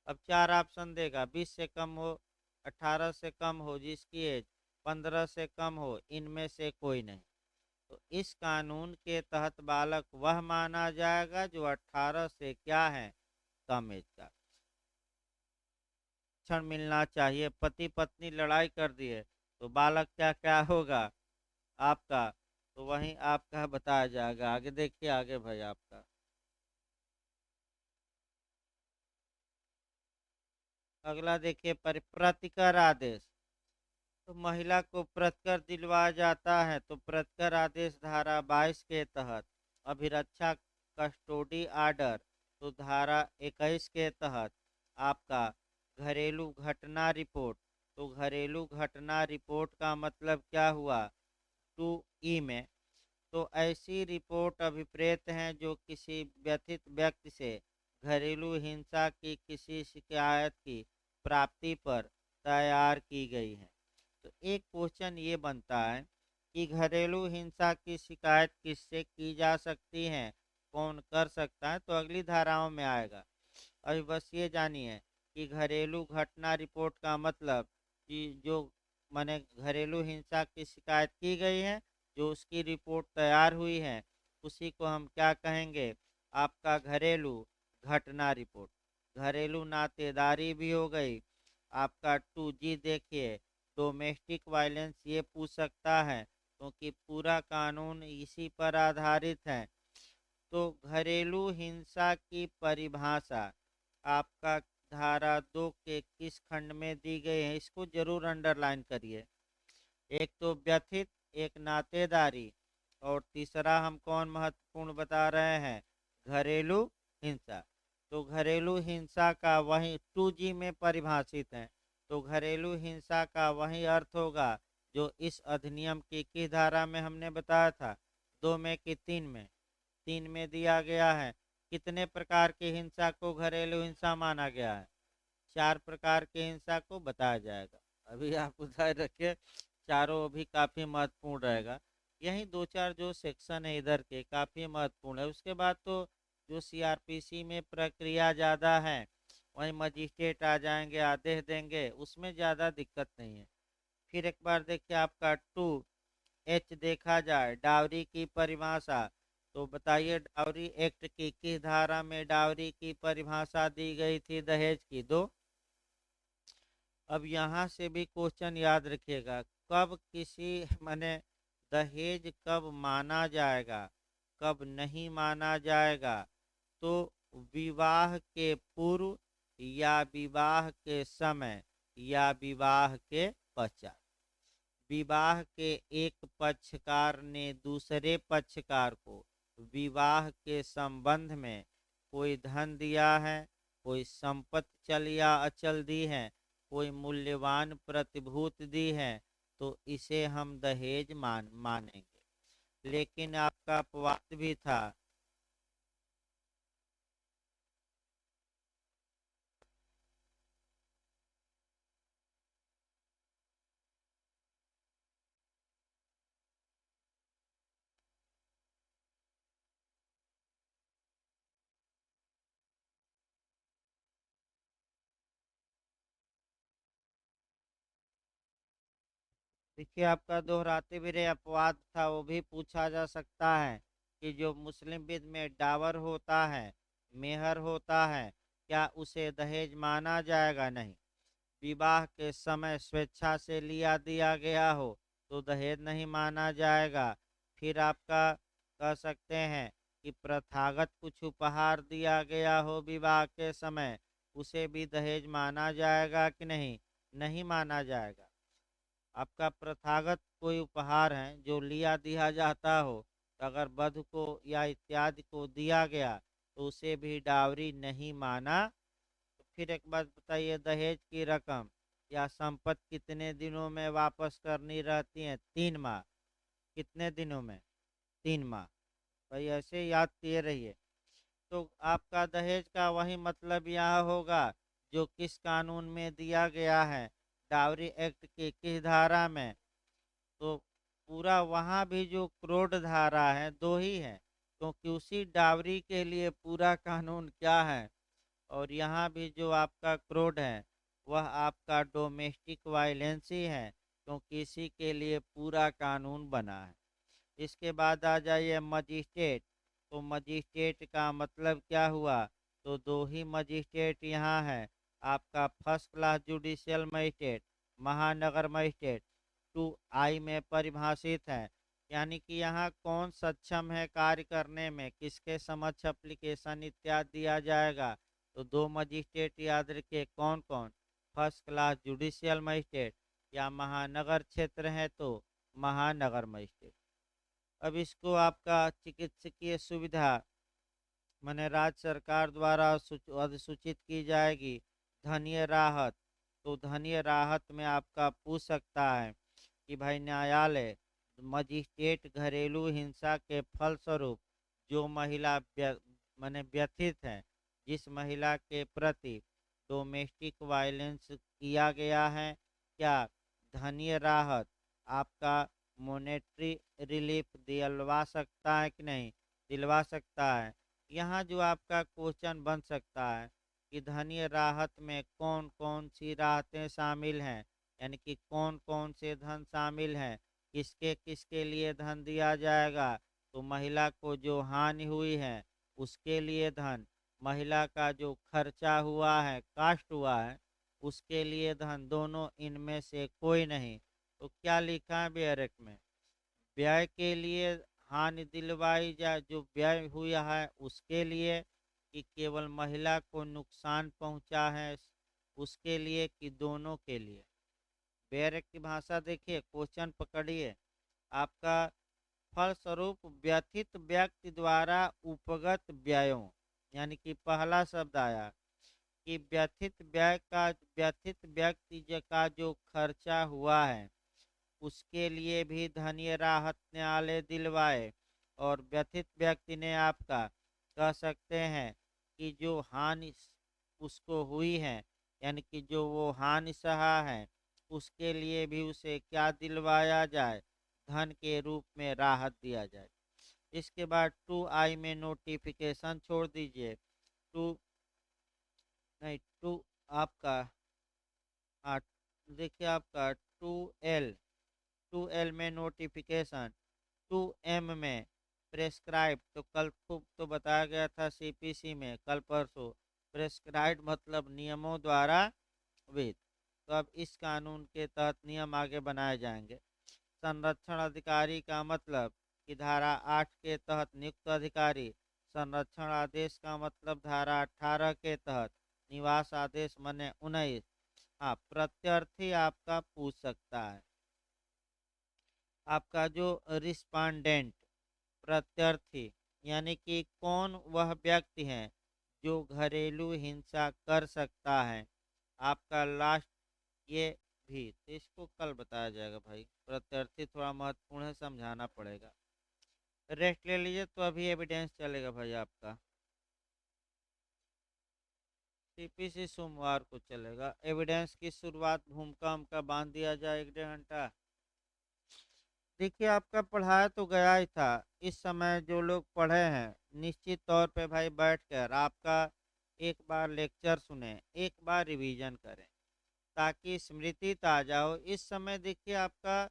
अब चार ऑप्शन देगा, 20 से कम हो, 18 से कम हो जिसकी एज, 15 से कम हो, इनमें से कोई नहीं। तो इस कानून के तहत बालक वह माना जाएगा जो 18 से क्या है, कम एज का। क्षण मिलना चाहिए, पति पत्नी लड़ाई कर दिए तो बालक क्या क्या होगा आपका, तो वहीं आपका बताया जाएगा। आगे देखिए, आगे भाई आपका अगला देखिए, प्रतिकर आदेश। तो महिला को प्रतिकर दिलवाया जाता है, तो प्रतिकर आदेश धारा 22 के तहत, अभिरक्षा कस्टोडी आर्डर तो धारा 21 के तहत, आपका घरेलू घटना रिपोर्ट, तो घरेलू घटना रिपोर्ट का मतलब क्या हुआ, टू ई में, तो ऐसी रिपोर्ट अभिप्रेत हैं जो किसी व्यथित व्यक्ति से घरेलू हिंसा की किसी शिकायत की प्राप्ति पर तैयार की गई है। तो एक क्वेश्चन ये बनता है कि घरेलू हिंसा की शिकायत किससे की जा सकती है, कौन कर सकता है, तो अगली धाराओं में आएगा। अभी बस ये जानिए कि घरेलू घटना रिपोर्ट का मतलब कि जो मैंने घरेलू हिंसा की शिकायत की गई है, जो उसकी रिपोर्ट तैयार हुई है, उसी को हम क्या कहेंगे, आपका घरेलू घटना रिपोर्ट। घरेलू नातेदारी भी हो गई। आपका टू जी देखिए, डोमेस्टिक वायलेंस, ये पूछ सकता है क्योंकि पूरा कानून इसी पर आधारित है। तो घरेलू हिंसा की परिभाषा आपका धारा 2 के किस खंड में दी गई है, इसको जरूर अंडरलाइन करिए। एक तो व्यथित, एक नातेदारी, और तीसरा हम कौन महत्वपूर्ण बता रहे हैं, घरेलू हिंसा। तो घरेलू हिंसा का वही 2G में परिभाषित है। तो घरेलू हिंसा का वही अर्थ होगा जो इस अधिनियम की किस धारा में हमने बताया था, 2 में कि 3 में, 3 में दिया गया है। कितने प्रकार की हिंसा को घरेलू हिंसा माना गया है, 4 प्रकार की हिंसा को बताया जाएगा। अभी आप उधार रखिए, चारों भी काफ़ी महत्वपूर्ण रहेगा। यही दो चार जो सेक्शन है इधर के काफ़ी महत्वपूर्ण है। उसके बाद तो जो सीआरपीसी में प्रक्रिया ज़्यादा है, वहीं मजिस्ट्रेट आ जाएंगे, आदेश देंगे, उसमें ज़्यादा दिक्कत नहीं है। फिर एक बार देखिए आपका टू एच देखा जाए, डावरी की परिभाषा। तो बताइए, डावरी एक्ट की किस धारा में डावरी की परिभाषा दी गई थी, दहेज की, दो। अब यहाँ से भी क्वेश्चन याद रखिएगा, कब किसी माने दहेज कब माना जाएगा, कब नहीं माना जाएगा। तो विवाह के पूर्व या विवाह के समय या विवाह के पश्चात। विवाह के एक पक्षकार ने दूसरे पक्षकार को विवाह के संबंध में कोई धन दिया है, कोई संपत्ति चल या अचल दी है, कोई मूल्यवान प्रतिभूति दी है, तो इसे हम दहेज मानेंगे। लेकिन आपका अपवाद भी था। देखिए, आपका दोहराते भी रहे अपवाद था, वो भी पूछा जा सकता है कि जो मुस्लिम विध में डावर होता है, मेहर होता है, क्या उसे दहेज माना जाएगा? नहीं। विवाह के समय स्वेच्छा से लिया दिया गया हो तो दहेज नहीं माना जाएगा। फिर आपका कह सकते हैं कि प्रथागत कुछ उपहार दिया गया हो विवाह के समय, उसे भी दहेज माना जाएगा कि नहीं? नहीं माना जाएगा। आपका प्रथागत कोई उपहार है जो लिया दिया जाता हो, तो अगर वधु को या इत्यादि को दिया गया तो उसे भी डावरी नहीं माना। तो फिर एक बात बताइए, दहेज की रकम या संपत्ति कितने दिनों में वापस करनी रहती है? 3 माह। कितने दिनों में? 3 माह। भाई ऐसे याद किए रहिए। तो आपका दहेज का वही मतलब यहाँ होगा जो किस कानून में दिया गया है, डावरी एक्ट की किस धारा में। तो पूरा वहाँ भी जो क्रोध धारा है दो ही है, क्योंकि उसी डावरी के लिए पूरा कानून क्या है। और यहाँ भी जो आपका क्रोध है वह आपका डोमेस्टिक वायलेंस ही है, क्योंकि इसी के लिए पूरा कानून बना है। इसके बाद आ जाइए मजिस्ट्रेट। तो मजिस्ट्रेट का मतलब क्या हुआ? तो दो ही मजिस्ट्रेट यहाँ है, आपका फर्स्ट क्लास जुडिशियल मजिस्ट्रेट, महानगर मजिस्ट्रेट। 2I में परिभाषित है, यानी कि यहाँ कौन सक्षम है कार्य करने में, किसके समक्ष एप्लीकेशन इत्यादि दिया जाएगा। तो दो मजिस्ट्रेट याद रखिए, कौन कौन? फर्स्ट क्लास जुडिशियल मजिस्ट्रेट, या महानगर क्षेत्र है तो महानगर मजिस्ट्रेट। अब इसको आपका चिकित्सकीय सुविधा माने राज्य सरकार द्वारा अधिसूचित की जाएगी। धनीय राहत, तो धनीय राहत में आपका पूछ सकता है कि भाई न्यायालय मजिस्ट्रेट घरेलू हिंसा के फलस्वरूप जो महिला माने व्यथित है, जिस महिला के प्रति डोमेस्टिक वायलेंस किया गया है, क्या धनीय राहत आपका मोनेटरी रिलीफ दिलवा सकता है कि नहीं? दिलवा सकता है। यहाँ जो आपका क्वेश्चन बन सकता है कि धनीय राहत में कौन कौन सी राहतें शामिल हैं, यानी कि कौन कौन से धन शामिल हैं, किसके किसके लिए धन दिया जाएगा। तो महिला को जो हानि हुई है उसके लिए धन, महिला का जो खर्चा हुआ है, कास्ट हुआ है, उसके लिए धन, दोनों इनमें से कोई नहीं। तो क्या लिखा है ब्यारक में? व्यय के लिए हानि दिलवाई जाए, जो व्यय हुआ है उसके लिए, कि केवल महिला को नुकसान पहुंचा है उसके लिए, कि दोनों के लिए। बैरक की भाषा देखिए, क्वेश्चन पकड़िए। आपका फलस्वरूप व्यथित व्यक्ति द्वारा उपगत व्ययों, यानी कि पहला शब्द आया कि व्यथित व्यक्ति का जो खर्चा हुआ है उसके लिए भी धनीय राहत न्यायालय दिलवाए। और व्यथित व्यक्ति ने आपका कह सकते हैं कि जो हानि उसको हुई है, यानी कि जो वो हानि सहा है, उसके लिए भी उसे क्या दिलवाया जाए? धन के रूप में राहत दिया जाए। इसके बाद 2I में नोटिफिकेशन छोड़ दीजिए। टू नहीं, टू आपका हाँ, देखिए आपका 2L में नोटिफिकेशन, 2M में प्रेस्क्राइब। तो कल खूब तो बताया गया था CPC में कल परसों, प्रेस्क्राइब मतलब नियमों द्वारा विध। तो अब इस कानून के तहत नियम आगे बनाए जाएंगे। संरक्षण अधिकारी का मतलब कि धारा 8 के तहत नियुक्त अधिकारी। संरक्षण आदेश का मतलब धारा 18 के तहत। निवास आदेश मने 19। हाँ, प्रत्यार्थी आपका पूछ सकता है। आपका जो रिस्पांडेंट प्रत्यार्थी यानी कि कौन वह व्यक्ति है जो घरेलू हिंसा कर सकता है। आपका लास्ट ये भी तो इसको कल बताया जाएगा भाई। प्रत्यार्थी थोड़ा महत्वपूर्ण है, समझाना पड़ेगा। रेस्ट ले लीजिए तो अभी एविडेंस चलेगा भाई आपका। टीपीसी सोमवार को चलेगा। एविडेंस की शुरुआत भूमिका उमका बांध दिया जाए 1 डेढ़ घंटा। देखिए आपका पढ़ाया तो गया ही था। इस समय जो लोग पढ़े हैं निश्चित तौर पे भाई बैठ कर आपका एक बार लेक्चर सुने, एक बार रिवीजन करें ताकि स्मृति ताजा हो। इस समय देखिए आपका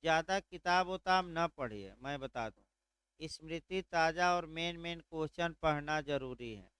ज़्यादा किताब उताब न पढ़िए, मैं बता दूं। स्मृति ताजा और मेन मेन क्वेश्चन पढ़ना जरूरी है।